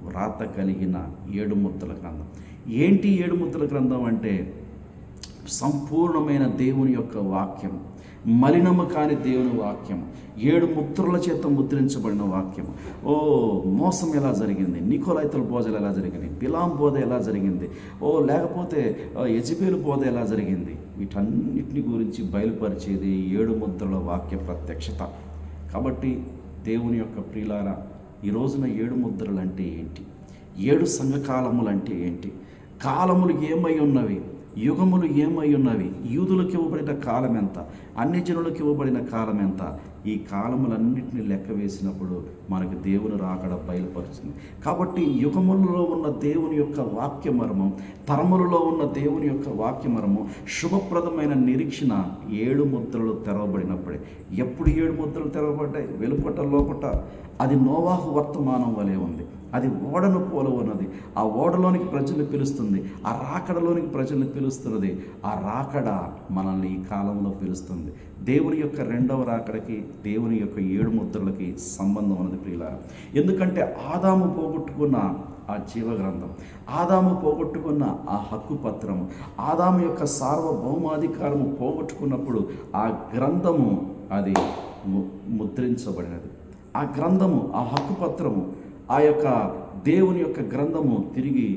వ్రాత కలిగిన 7 ముద్రల గ్రంథం. ఏంటి 7 ముద్రల గ్రంథం అంటే సంపూర్ణమైన దేవుని యొక్క వాక్యం, మలినము కాని దేవుని వాక్యం, 7 ముద్రల చేత ముద్రించబడిన వాక్యం. మోసం ఎలా జరిగింది, నికోలైతుల బోధలు ఎలా జరిగింది, బిలాం బోధ ఎలా జరిగింది, లేకపోతే యెజబెలు బోధ ఎలా జరిగింది, వీటన్నిటిని గురించి బయలుపరిచేది 7 ముద్రల వాక్య ప్రత్యక్షత. కాబట్టి దేవుని యొక్క ప్రియులారా, ఈ రోజున 7 ముద్రలు అంటే ఏంటి, 7 సంఘకాలములు అంటే ఏంటి, కాలములు ఏమై ఉన్నవి, యుగములు ఏమై ఉన్నవి, యూదులకు ఇవ్వబడిన కాలం ఎంత, అన్ని జనులకు ఇవ్వబడిన కాలం ఎంత, ఈ కాలములన్నింటినీ లెక్క వేసినప్పుడు మనకు దేవుని రాకడ బయలుపరుస్తుంది. కాబట్టి యుగములలో ఉన్న దేవుని యొక్క వాక్యమర్మం, తరములలో ఉన్న దేవుని యొక్క వాక్యమర్మం, శుభప్రదమైన నిరీక్షణ 7 ముద్రలు తెరవబడినప్పుడే. ఎప్పుడు 7 ముద్రలు తెరవబడ్డాయి? వెలుపట లోపట. అది నోవాహు వర్తమానం వలె ఉంది. అది ఓడను పోల ఉన్నది. ఆ ఓడలోనికి ప్రజల్ని పిలుస్తుంది, ఆ రాకడలోనికి ప్రజల్ని పిలుస్తున్నది. ఆ రాకడ మనల్ని ఈ కాలంలో పిలుస్తుంది. దేవుని యొక్క 2వ రాకడకి దేవుని యొక్క 7 ముద్రలకి సంబంధం ఉన్నది ప్రియులారా. ఎందుకంటే ఆదాము పోగొట్టుకున్న ఆ జీవగ్రంథం, ఆదాము పోగొట్టుకున్న ఆ హక్కు పత్రము, ఆదాము యొక్క సార్వభౌమాధికారము పోగొట్టుకున్నప్పుడు ఆ గ్రంథము అది ముద్రించబడినది. ఆ గ్రంథము, ఆ హక్కు పత్రము, ఆ యొక్క దేవుని యొక్క గ్రంథము తిరిగి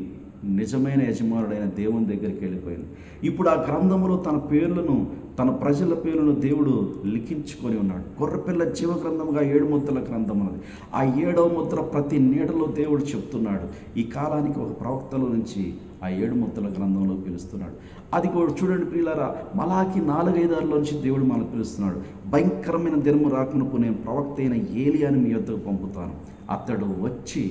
నిజమైన యజమానుడైన దేవుని దగ్గరికి వెళ్ళిపోయింది. ఇప్పుడు ఆ గ్రంథములో తన పేర్లను, తన ప్రజల పేర్లను దేవుడు లిఖించుకొని ఉన్నాడు. గొర్రెపిల్ల జీవ గ్రంథముగా 7 ముద్రల గ్రంథం ఉన్నది. ఆ 7వ ముద్ర ప్రతి నీడలో దేవుడు చెప్తున్నాడు. ఈ కాలానికి ఒక ప్రవక్తల నుంచి ఆ 7 ముద్రల గ్రంథంలో పిలుస్తున్నాడు. అది కూడా చూడండి ప్రియులారా, మలాకి 4-5 నుంచి దేవుడు మనకు పిలుస్తున్నాడు. భయంకరమైన దినము రాకమునుపు నేను ప్రవక్త అయిన ఏలియాని మీ యొద్దకు పంపుతాను. అతడు వచ్చి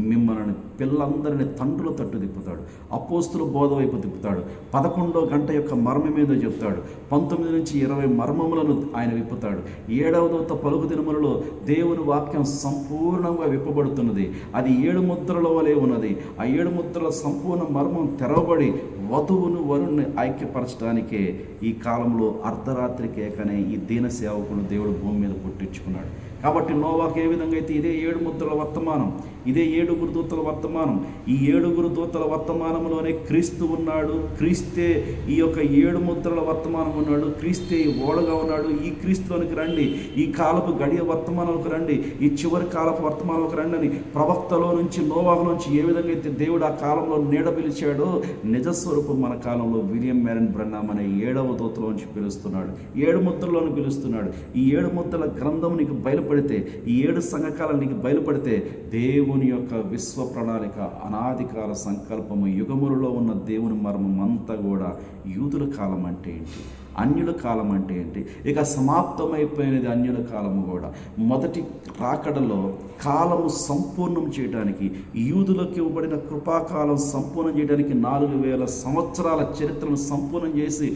మిమ్మల్ని పిల్లలందరినీ తండ్రుల తట్టు తిప్పుతాడు, అపోస్తుల బోధ వైపు తిప్పుతాడు, 11వ గంట యొక్క మర్మం ఏదో చెప్తాడు, 19 నుంచి 20 మర్మములను ఆయన విప్పుతాడు. 7వ దూత పలుకు దినములలో దేవుని వాక్యం సంపూర్ణంగా విప్పబడుతున్నది. అది 7 ముద్రల వలె ఉన్నది. ఆ 7 ముద్రల సంపూర్ణ మర్మం తెరవబడి వధువును వరుణ్ణి ఐక్యపరచడానికే ఈ కాలంలో అర్ధరాత్రి కేకనే ఈ దీన సేవకులు దేవుడు భూమి మీద పుట్టించుకున్నాడు. కాబట్టి నోవాకు ఏ విధంగా అయితే ఇదే 7 ముద్రల వర్తమానం, ఇదే 7 దూతల వర్తమానం, ఈ 7 దూతల వర్తమానంలోనే క్రీస్తు ఉన్నాడు, క్రీస్తే ఈ యొక్క 7 ముద్రల వర్తమానం ఉన్నాడు, క్రీస్తే ఓడగా ఉన్నాడు. ఈ క్రీస్తులోనికి రండి, ఈ కాలపు గడియ వర్తమానంలోకి రండి, ఈ చివరి కాలపు వర్తమానంలోకి రండి అని ప్రవక్తలో నుంచి నోవాహు నుంచి ఏ విధంగా అయితే దేవుడు ఆ కాలంలో నీడ పిలిచాడో నిజస్వరూపం మన కాలంలో విలియం మ్యారన్ బ్రన్నాం అనే 7వ దూతలోంచి పిలుస్తున్నాడు, 7 ముద్రలోని పిలుస్తున్నాడు. ఈ 7 ముద్రల గ్రంథం నీకు బయలుపడితే, ఈ 7 సంఘకాలం నీకు బయలుపడితే దేవుని యొక్క విశ్వ ప్రణాళిక, అనాదికాల సంకల్పము, యుగములలో ఉన్న దేవుని మర్మం అంతా కూడా యూదుల కాలం అంటే ఏంటి, అన్యుల కాలం అంటే ఏంటి, ఇక సమాప్తమైపోయినది అన్యుల కాలము కూడా. మొదటి రాకడలో కాలము సంపూర్ణం చేయడానికి, యూదులకు ఇవ్వబడిన కృపాకాలం సంపూర్ణం చేయడానికి 4000 సంవత్సరాల చరిత్రను సంపూర్ణం చేసి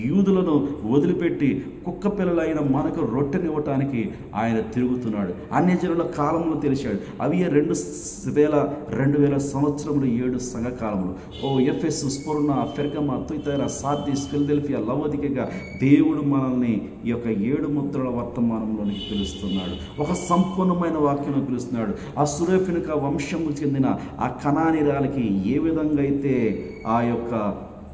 యూదులను వదిలిపెట్టి కుక్క పిల్లలైన మనకు రొట్టెనివ్వటానికి ఆయన తిరుగుతున్నాడు. అన్యజనుల కాలంలో తెలిసాడు. అవి 2000 సంవత్సరములు 7 సంఘకాలములు. Ephesus, Smyrna, Pergamum, Thyatira, Sardis, Philadelphia, లవోదికగా దేవుడు మనల్ని ఈ యొక్క 7 ముద్రల వర్తమానంలోనికి పిలుస్తున్నాడు. ఒక సంపూర్ణమైన వాక్యం పిలుస్తున్నాడు. ఆ సురేఫినిక వంశము చెందిన ఆ కనానీరాలకి ఏ విధంగా అయితే ఆ యొక్క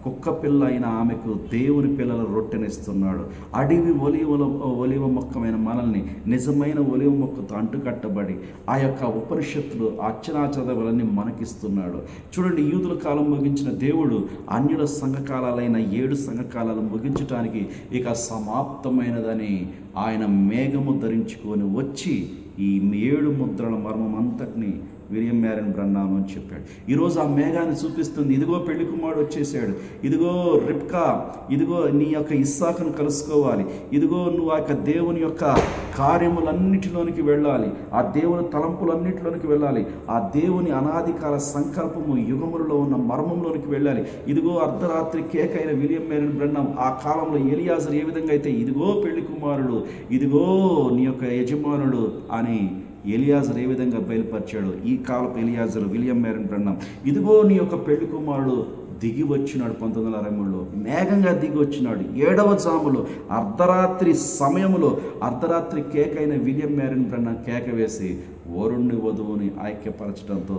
కుక్క పిల్ల అయిన ఆమెకు దేవుని పిల్లల రొట్టెనిస్తున్నాడు, అడవి ఒలివ మొక్కమైన మనల్ని నిజమైన ఒలివ మొక్కతో అంటుకట్టబడి ఆ యొక్క ఉపనిషత్తులు, అర్చనాచదవులన్నీ మనకిస్తున్నాడు. చూడండి, యూదుల కాలం ముగించిన దేవుడు అన్యుల సంఘకాలైన 7 సంఘకాలను ముగించడానికి ఇక సమాప్తమైనదని ఆయన మేఘము ధరించుకొని వచ్చి ఈ 7 ముద్రల మర్మం అంతటిని విలియం మ్యారన్ బ్రన్నాం అని చెప్పాడు. ఈరోజు ఆ మేఘాన్ని చూపిస్తుంది. ఇదిగో పెళ్లి కుమారుడు వచ్చేసాడు, ఇదిగో రిబ్కా, ఇదిగో నీ యొక్క ఇస్సాకును కలుసుకోవాలి, ఇదిగో నువ్వు ఆ యొక్క దేవుని యొక్క కార్యములన్నిటిలోనికి వెళ్ళాలి, ఆ దేవుని తలంపులన్నిటిలోనికి వెళ్ళాలి, ఆ దేవుని అనాదికాల సంకల్పము యుగములలో ఉన్న మర్మంలోనికి వెళ్ళాలి. ఇదిగో అర్ధరాత్రి కేకైన విలియం మ్యారన్ బ్రన్నాం ఆ కాలంలో ఎలియాజరు ఏ విధంగా అయితే ఇదిగో పెళ్లి కుమారుడు, ఇదిగో నీ యొక్క యజమానుడు అని ఎలియాజరు ఏ విధంగా బయలుపరిచాడు, ఈ కాలపు ఎలియాజరు విలియం మ్యారన్ బ్రన్నాం ఇదిగో నీ యొక్క పెళ్లి కుమారుడు దిగి వచ్చినాడు. 1963లో మేఘంగా దిగి వచ్చినాడు. 7వ జాములో అర్ధరాత్రి సమయంలో అర్ధరాత్రి కేకైన విలియం మ్యారన్ బ్రన్నాం కేక వేసి వరుణ్ణి వధువుని ఐక్యపరచడంతో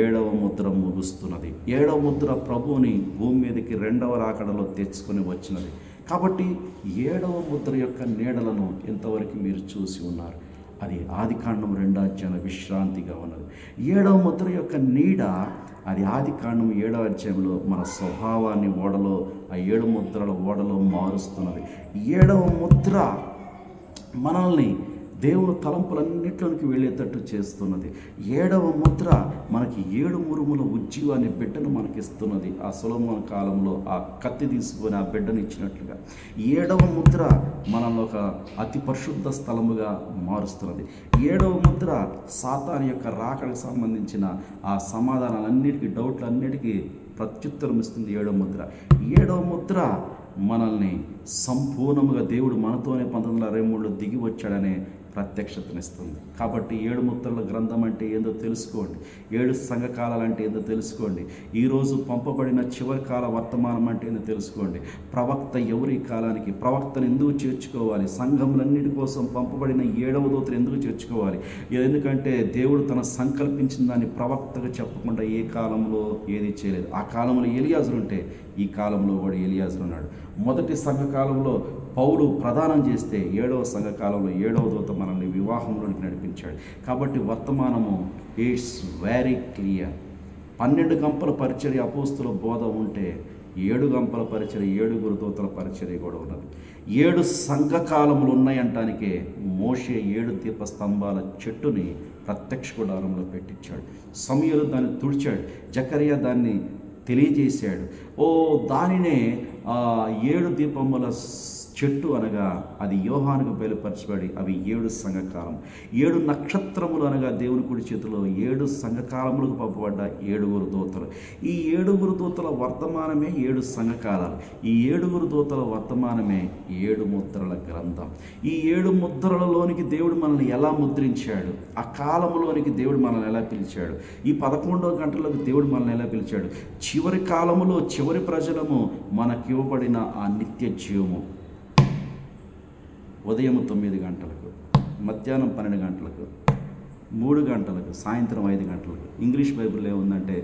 7వ ముద్ర ముగుస్తున్నది. 7వ ముద్ర ప్రభువుని భూమి మీదకి 2వ రాకడలో తెచ్చుకొని వచ్చినది. కాబట్టి 7వ ముద్ర యొక్క నీడలను ఇంతవరకు మీరు చూసి ఉన్నారు. అది ఆదికాండం 2వ అధ్యాయంలో విశ్రాంతిగా ఉన్నది. 7వ ముద్ర యొక్క నీడ అది ఆదికాండం 7వ అధ్యాయంలో మన స్వభావాన్ని ఓడలో, ఆ 7 ముద్రల ఓడలో మారుస్తున్నది. 7వ ముద్ర మనల్ని దేవుని తలంపులన్నింటిలోనికి వెళ్ళేటట్టు చేస్తున్నది. 7వ ముద్ర మనకి 7 మురుముల ఉజ్జీవాన్ని బిడ్డను మనకిస్తున్నది. ఆ సొలొమోను కాలంలో ఆ కత్తి తీసుకొని ఆ బిడ్డను ఇచ్చినట్లుగా 7వ ముద్ర మనల్ని ఒక అతి పరిశుద్ధ స్థలముగా మారుస్తున్నది. 7వ ముద్ర సాతాను యొక్క రాకడకు సంబంధించిన ఆ సమాధానాలన్నిటికీ, డౌట్లన్నిటికీ ప్రత్యుత్తరం ఇస్తుంది 7వ ముద్ర. 7వ ముద్ర మనల్ని సంపూర్ణముగా దేవుడు మనతోనే 1963లో దిగి వచ్చాడనే ప్రత్యక్షతనిస్తుంది. కాబట్టి 7 ముద్రల గ్రంథం అంటే ఏందో తెలుసుకోండి, 7 సంఘకాలాలు అంటే ఏందో తెలుసుకోండి, ఈరోజు పంపబడిన చివరి కాల వర్తమానం అంటే ఏందో తెలుసుకోండి. ప్రవక్త ఎవరి కాలానికి, ప్రవక్తను ఎందుకు చేర్చుకోవాలి, సంఘములన్నిటి కోసం పంపబడిన 7వ దూతను ఎందుకు చేర్చుకోవాలి, ఎందుకంటే దేవుడు తన సంకల్పించిన దాన్ని ప్రవక్తగా చెప్పకుండా ఏ కాలంలో ఏది చేయలేదు. ఆ కాలంలో ఎలియాజరు ఉంటే ఈ కాలంలో కూడా ఎలియాజరు ఉన్నాడు. మొదటి సంఘకాలంలో పౌలు ప్రదానం చేస్తే 7వ సంఘకాలంలో 7వ దూత మనల్ని వివాహంలోనికి నడిపించాడు. కాబట్టి వర్తమానము ఇట్స్ వెరీ క్లియర్. 12 గంపల పరిచర్య అపోస్తుల బోధ ఉంటే 7 గంపల పరిచర్య, 7 దూతల పరిచర్య కూడా ఉన్నది. 7 సంఘకాలములు ఉన్నాయంటానికే మోషే 7 దీపస్తంభాల చెట్టుని ప్రత్యక్ష గుడారంలో పెట్టించాడు. సమూయేలు దాన్ని తుడిచాడు, జకరియా దాన్ని తెలియజేశాడు. దానినే 7 దీపముల చెట్టు అనగా అది యోహానుకు బయలుపరచబడి అవి 7 సంఘకాలం. 7 నక్షత్రములు అనగా దేవుని కుడి చేతిలో 7 సంఘకాలములకు పంపబడ్డ 7 దూతలు. ఈ 7 దూతల వర్తమానమే 7 సంఘకాలాలు. ఈ 7 దూతల వర్తమానమే 7 ముద్రల గ్రంథం. ఈ 7 ముద్రలలోనికి దేవుడు మనల్ని ఎలా ముద్రించాడు, ఆ కాలంలోనికి దేవుడు మనల్ని ఎలా పిలిచాడు, ఈ 11వ గంటలోకి దేవుడు మనల్ని ఎలా పిలిచాడు, చివరి కాలములో చివరి ప్రజలము మనకివ్వబడిన ఆ నిత్య జీవము ఉదయం 9 గంటలకు, మధ్యాహ్నం 12 గంటలకు, 3 గంటలకు, సాయంత్రం 5 గంటలకు. ఇంగ్లీష్ బైబిల్లో ఏముందంటే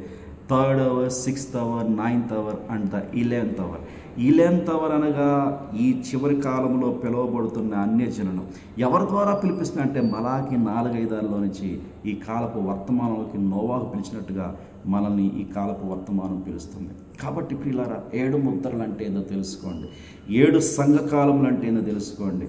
3rd hour, 6th hour, 9th hour and the 11th hour. 11th hour అనగా ఈ చివరి కాలంలో పిలువబడుతున్న అన్యజనులను ఎవరి ద్వారా పిలిపిస్తున్నా అంటే మలాకి 4-5 నుంచి ఈ కాలపు వర్తమానంలోకి నోవాహు పిలిచినట్టుగా మనల్ని ఈ కాలపు వర్తమానం పిలుస్తుంది. కాబట్టి ప్రియులారా, 7 ముద్రలు అంటే ఏందో తెలుసుకోండి, 7 సంఘకాలములు అంటే ఏందో తెలుసుకోండి.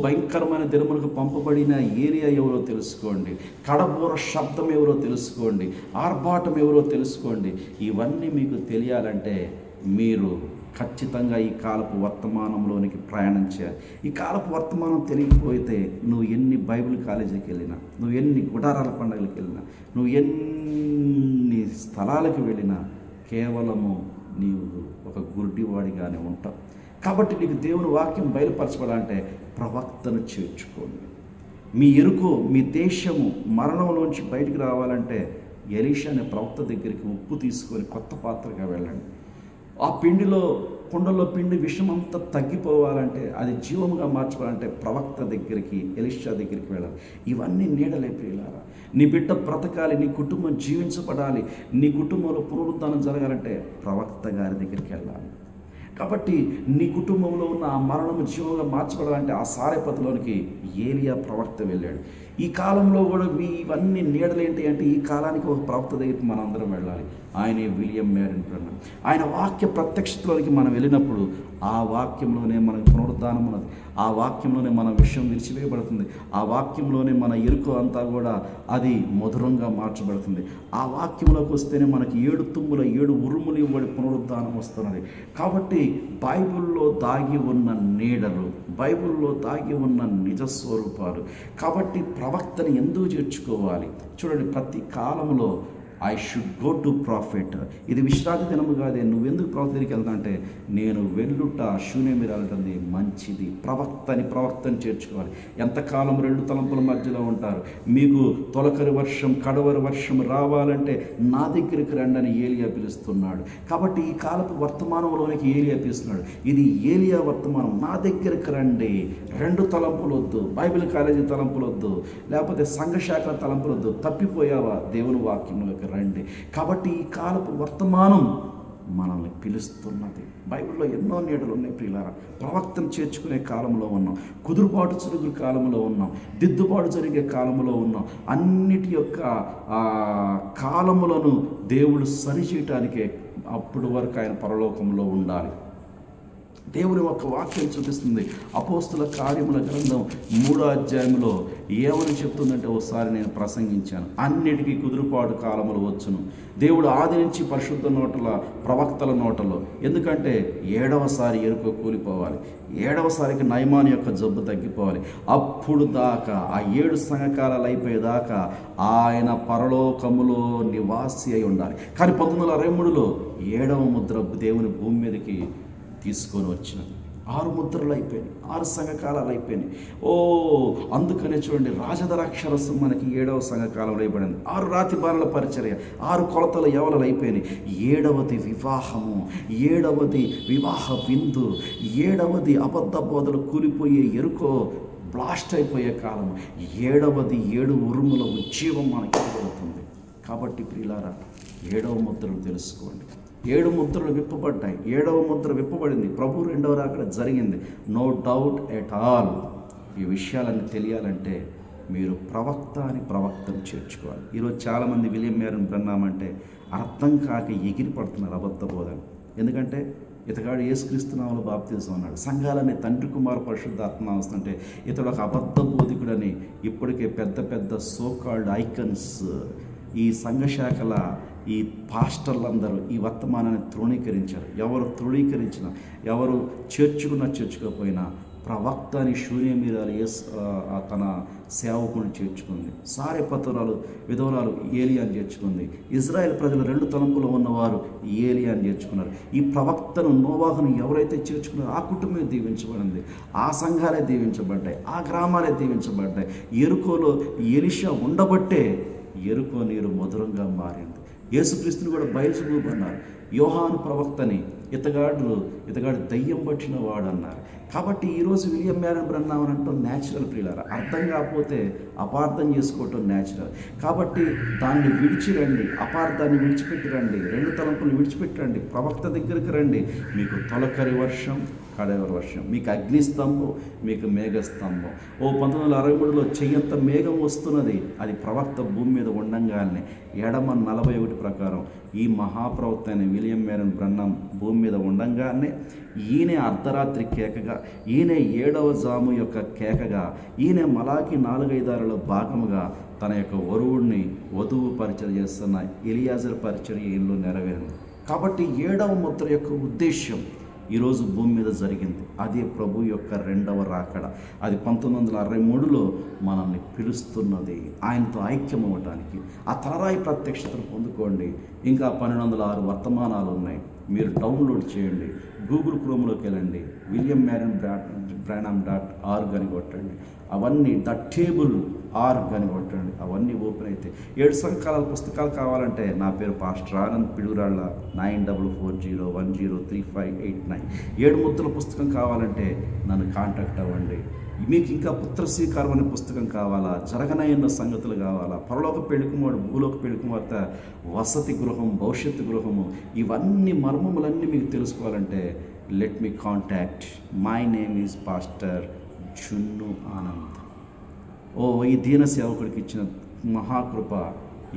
భయంకరమైన దినములకు పంపబడిన ఏరియా ఎవరో తెలుసుకోండి, కడబోర శబ్దం ఎవరో తెలుసుకోండి, ఆర్భాటం ఎవరో తెలుసుకోండి. ఇవన్నీ మీకు తెలియాలంటే మీరు ఖచ్చితంగా ఈ కాలపు వర్తమానంలోనికి ప్రయాణం చేయాలి. ఈ కాలపు వర్తమానం తెలియకపోతే నువ్వు ఎన్ని బైబిల్ కాలేజీకి వెళ్ళినా, నువ్వు ఎన్ని గుడారాల పండుగలకు వెళ్ళినా, నువ్వు ఎన్ని స్థలాలకు వెళ్ళినా కేవలము నీవు ఒక గుడ్డివాడిగానే ఉంటావు. కాబట్టి నీకు దేవుని వాక్యం బయలుపరచబడాలంటే ప్రవక్తను చేర్చుకోండి. మీ ఎరుకో, మీ దేశము మరణంలోంచి బయటికి రావాలంటే ఎలీషా అనే ప్రవక్త దగ్గరికి ఉప్పు తీసుకొని కొత్త పాత్రగా వెళ్ళండి. ఆ కుండలో పిండి విషమంతా తగ్గిపోవాలంటే, అది జీవముగా మార్చుకోవాలంటే ప్రవక్త దగ్గరికి, ఎలీషా దగ్గరికి వెళ్ళాలి. ఇవన్నీ నీడలే ప్రియులారా. నీ బిడ్డ బ్రతకాలి, నీ కుటుంబం జీవించబడాలి, నీ కుటుంబంలో పునరుద్ధానం జరగాలంటే ప్రవక్త గారి దగ్గరికి వెళ్ళాలి. కాబట్టి నీ కుటుంబంలో ఉన్న ఆ మరణము జీవంగా మార్చబడాలంటే ఆ సారెపతిలోనికి ఏలియా ప్రవక్త వెళ్ళాడు. ఈ కాలంలో కూడా ఇవన్నీ నీడలేంటి అంటే ఈ కాలానికి ఒక ప్రవక్త దగ్గరికి మనం అందరం వెళ్ళాలి. ఆయనే విలియం మ్యారిన్ బ్రన్నమ్. ఆయన వాక్య ప్రత్యక్షతలోనికి మనం వెళ్ళినప్పుడు ఆ వాక్యంలోనే మనకు పునరుద్ధానం ఉన్నది, ఆ వాక్యంలోనే మన విషయం విరిచివేయబడుతుంది, ఆ వాక్యంలోనే మన ఎరుక అంతా కూడా అది మధురంగా మార్చబడుతుంది. ఆ వాక్యంలోకి వస్తేనే మనకి 7 తుమ్ముల 7 ఉరుములు ఇవ్వబడి పునరుద్ధానం వస్తున్నది. కాబట్టి బైబిల్లో దాగి ఉన్న నీడలు, బైబిల్లో దాగి ఉన్న నిజస్వరూపాలు. కాబట్టి ప్రవక్తని ఎందుకు చేర్చుకోవాలి? చూడండి, ప్రతి కాలంలో I should go to profit. ఇది విశ్రాంతి దినము కాదే, నువ్వెందుకు ప్రవక్త దగ్గరికి వెళ్తా అంటే నేను వెళ్ళుట శూన్యమిరాలంటుంది మంచిది. ప్రవక్తని చేర్చుకోవాలి. ఎంతకాలం 2 తలంపుల మధ్యలో ఉంటారు? మీకు తొలకరి వర్షం, కడవరి వర్షం రావాలంటే నా దగ్గరికి రండి అని ఏలియా పిలుస్తున్నాడు. కాబట్టి ఈ కాలపు వర్తమానంలోనికి ఏలియా పిలుస్తున్నాడు. ఇది ఏలియా వర్తమానం. నా దగ్గరికి రండి. 2 తలంపులు వద్దు, బైబిల్ కాలేజీ తలంపులు వద్దు, లేకపోతే సంఘశాఖ తలంపులు వద్దు. తప్పిపోయావా? దేవుని వాక్యంలోకి రండి. కాబట్టి ఈ కాలపు వర్తమానం మనల్ని పిలుస్తున్నది. బైబిల్లో ఎన్నో నీడలు ఉన్నాయి ప్రియులారా. ప్రవక్తను చేర్చుకునే కాలంలో ఉన్నాం, కుదురుబాటు జరుగురు కాలంలో ఉన్నాం, దిద్దుబాటు జరిగే కాలంలో ఉన్నాం. అన్నిటి యొక్క కాలములను దేవుడు సరిచేయటానికే అప్పుడు వరకు ఆయన పరలోకంలో ఉండాలి. దేవుని ఒక వాక్యం చూపిస్తుంది. అపోస్తుల కార్యముల గ్రంథం 3వ అధ్యాయంలో ఏమని చెప్తుందంటే, ఒకసారి నేను ప్రసంగించాను, అన్నిటికీ కుదురుపాటు కాలములు వచ్చును. దేవుడు ఆది నుంచి పరిశుద్ధ నోటల, ప్రవక్తల నోటలో. ఎందుకంటే 7వసారి ఎరుక కూలిపోవాలి, 7వసారికి నయమాని యొక్క జబ్బు తగ్గిపోవాలి. అప్పుడు దాకా ఆ 7 సంఘకాలాలు అయిపోయేదాకా ఆయన పరలోకములో నివాసి అయి ఉండాలి. కానీ 1963లో 7వ ముద్ర దేవుని భూమి మీదకి తీసుకొని వచ్చినది. 6 ముద్రలు అయిపోయినాయి, 6 సంఘకాలాలు అయిపోయినాయి. అందుకనే చూడండి, రాజధరాక్షరస్సు మనకి 7వ సంఘకాలంలో అయిపోయింది. 6 రాతి బాణల పరిచర్య, 6 కొలతల యవలలు అయిపోయినాయి. 7వది వివాహము, 7వది వివాహ విందు, 7వది అబద్ధ బోధలు కూలిపోయే ఎరుకో బ్లాస్ట్ అయిపోయే కాలం. 7వది 7 ఉరుముల ఉజ్జీవం మనకి ఎదురవుతుంది. కాబట్టి ప్రియులారా, 7వ ముద్రను తెలుసుకోండి. 7 ముద్రలు విప్పబడ్డాయి. 7వ ముద్ర విప్పబడింది. ప్రభు 2వ రాకడ జరిగింది. No doubt at all. ఈ విషయాలన్నీ తెలియాలంటే మీరు ప్రవక్తను చేర్చుకోవాలి. ఈరోజు చాలామంది విలియం మ్యారిన్ బ్రన్నమ్ అంటే అర్థం కాక ఎగిరి పడుతున్నారు అబద్ధ బోధన. ఎందుకంటే ఇతగాడు యేసుక్రీస్తు నామములో బాప్తిసం అన్నాడు. సంఘాలనే తండ్రి కుమార పరిశుద్ధాత్మ వస్తుంటే ఇతడు ఒక అబద్ధ బోధికుడని ఇప్పటికే పెద్ద పెద్ద సోకాల్డ్ ఐకన్స్, ఈ సంఘశాఖల ఈ పాస్టర్లందరూ ఈ వర్తమానాన్ని తృణీకరించారు. ఎవరు తృణీకరించినా, ఎవరు చేర్చుకోకపోయినా ప్రవక్త అని శూన్యమీరాలు తన సేవకుని చేర్చుకుంది. సారెపతురాలు విధవరాలు ఏలియాని చేర్చుకుంది. ఇజ్రాయెల్ ప్రజలు 2 తలంపులు ఉన్నవారు ఏలియాని చేర్చుకున్నారు. ఈ ప్రవక్తను నోవాహును ఎవరైతే చేర్చుకున్నారో ఆ కుటుంబమే దీవించబడింది, ఆ సంఘాలే దీవించబడ్డాయి, ఆ గ్రామాలే దీవించబడ్డాయి. ఎరుకోలో ఎలీషా ఉండబట్టే ఎరుకో నీరు మధురంగా మారింది. యేసుక్రీస్తుని కూడా బయలుదేరమన్నారు. యోహాను ప్రవక్తని, ఇతగాడు దయ్యం పట్టిన వాడు అన్నారు. కాబట్టి ఈరోజు విలియం మ్యారన్ బ్రన్నాం అని అంటాం న్యాచురల్ ప్రియులారా. అర్థం కాకపోతే అపార్థం చేసుకోవటం న్యాచురల్. కాబట్టి దాన్ని విడిచిరండి, అపార్థాన్ని విడిచిపెట్టి రండి, రెండు తలంపులు విడిచిపెట్టి రండి, ప్రవక్త దగ్గరికి రండి. మీకు తొలకరి వర్షం, కడవరి వర్షం, మీకు అగ్నిస్తంభం, మీకు మేఘస్తంభం. 1963లో చెయ్యంత మేఘం వస్తున్నది, అది ప్రవక్త భూమి మీద ఉండంగానే ఎడమ 41 ప్రకారం ఈ మహాప్రవక్త అయిన విలియం మ్యారన్ బ్రన్నాం భూమి మీద ఉండంగానే ఈయన అర్ధరాత్రి కేకగా, ఈయన 7వ జాము యొక్క కేకగా, ఈయన మలాకి 4-5 భాగముగా తన యొక్క వధువు పరిచయం చేస్తున్న ఎలియాజర్ పరిచర్య ఈయనలో నెరవేరింది. కాబట్టి 7వ ముద్ర యొక్క ఉద్దేశం ఈరోజు భూమి మీద జరిగింది. అదే ప్రభు యొక్క 2వ రాకడ. అది 1963లో మనల్ని పిలుస్తున్నది ఆయనతో ఐక్యం అవ్వటానికి. ఆ తలరాయి ప్రత్యక్షతను పొందుకోండి. ఇంకా 1206 వర్తమానాలు ఉన్నాయి, మీరు డౌన్లోడ్ చేయండి. గూగుల్ క్రోమ్లోకి వెళ్ళండి, విలియం మ్యారన్ branham.org అని కొట్టండి. అవన్నీ ద టేబుల్ ఆర్గ్ అని కొట్టండి, అవన్నీ ఓపెన్ అయితే 7 సంకలనాల పుస్తకాలు కావాలంటే నా పేరు పాస్టర్ ఆనంద్ పిడుగురాళ్ళ, 9440103589. 7 ముద్రల పుస్తకం కావాలంటే నన్ను కాంటాక్ట్ అవ్వండి. మీకు ఇంకా పుత్రస్వీకారం అనే పుస్తకం కావాలా, జరగనయ్యన్న సంగతులు కావాలా, పరలోక పెళ్ళికుమారుడు భూలోక పెళ్ళికుమార్త వసతి గృహం, భవిష్యత్తు గృహము, ఇవన్నీ మర్మములన్నీ మీకు తెలుసుకోవాలంటే let me contact. My name is pastor జున్ను ఆనంద్. ఈ దీన సేవకుడికి ఇచ్చిన మహాకృప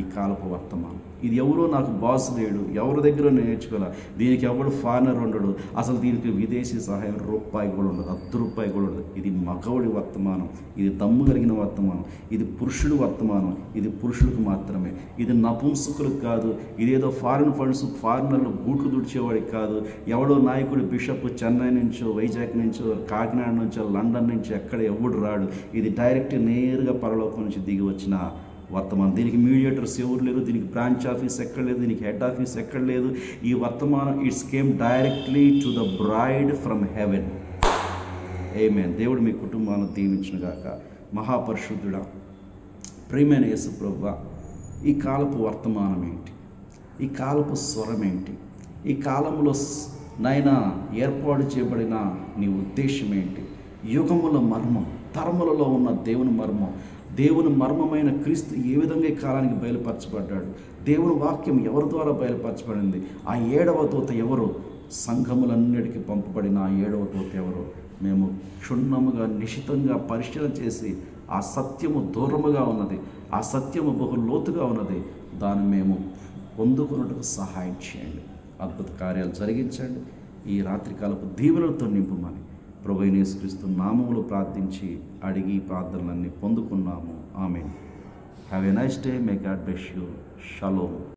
ఈ కాలపు వర్తమానం. ఇది ఎవరో నాకు బాస్ లేడు, ఎవరి దగ్గర నేర్చుకోవాలి, దీనికి ఎవడు ఫారినర్ ఉండడు, అసలు దీనికి విదేశీ సహాయం రూపాయి కూడా ఉండదు, ₹10 కూడా ఉండదు. ఇది మగవుడి వర్తమానం, ఇది దమ్ము కలిగిన వర్తమానం, ఇది పురుషుడు వర్తమానం, ఇది పురుషులకు మాత్రమే. ఇది నపుంసకులకు కాదు, ఇదేదో ఫారినర్లు బూట్లు దుడిచేవాడికి కాదు, ఎవడో నాయకుడు బిషప్ చెన్నై నుంచో, వైజాగ్ నుంచో, కాకినాడ నుంచో, లండన్ నుంచి ఎక్కడ ఎవడు రాడు. ఇది డైరెక్ట్ నేరుగా పరలోకం నుంచి దిగి వచ్చిన వర్తమానం. దీనికి మీడియేటర్స్ ఎవరు లేరు, దీనికి బ్రాంచ్ ఆఫీస్ ఎక్కడ లేదు, దీనికి హెడ్ ఆఫీస్ ఎక్కడ లేదు. ఈ వర్తమానం it's came directly to the bride from heaven. Amen. దేవుడు మీ కుటుంబాలను దీవించునుగాక. మహాపరిశుద్ధుడా, ప్రియమైన యేసు ప్రభువా, ఈ కాలపు వర్తమానం ఏంటి, ఈ కాలపు స్వరం ఏంటి, ఈ కాలంలో నాయనా ఏర్పాటు చేయబడిన నీ ఉద్దేశం ఏంటి, యుగముల మర్మం, తరములలో ఉన్న దేవుని మర్మం, దేవుని మర్మమైన క్రీస్తు ఏ విధంగా ఈ కాలానికి బయలుపరచబడ్డాడు, దేవుని వాక్యం ఎవరి ద్వారా బయలుపరచబడింది, ఆ 7వ దూత ఎవరు, సంఘములన్నిటికీ పంపబడిన ఆ 7వ దూత ఎవరు, మేము క్షుణ్ణముగా నిశితంగా పరిశీలన చేసి ఆ సత్యము దూరముగా ఉన్నది, ఆ సత్యము బహు లోతుగా ఉన్నది, దాన్ని మేము పొందుకున్నట్టుకు సహాయం చేయండి. అద్భుత కార్యాలు జరిగించండి. ఈ రాత్రికాలపు దీవెనలతో నింపుమని ప్రభువైన యేసుక్రీస్తు నామములో ప్రార్థించి అడిగి ప్రార్థనలన్నీ పొందుకున్నాము. Amen. Have a nice day. May God bless you. Shalom.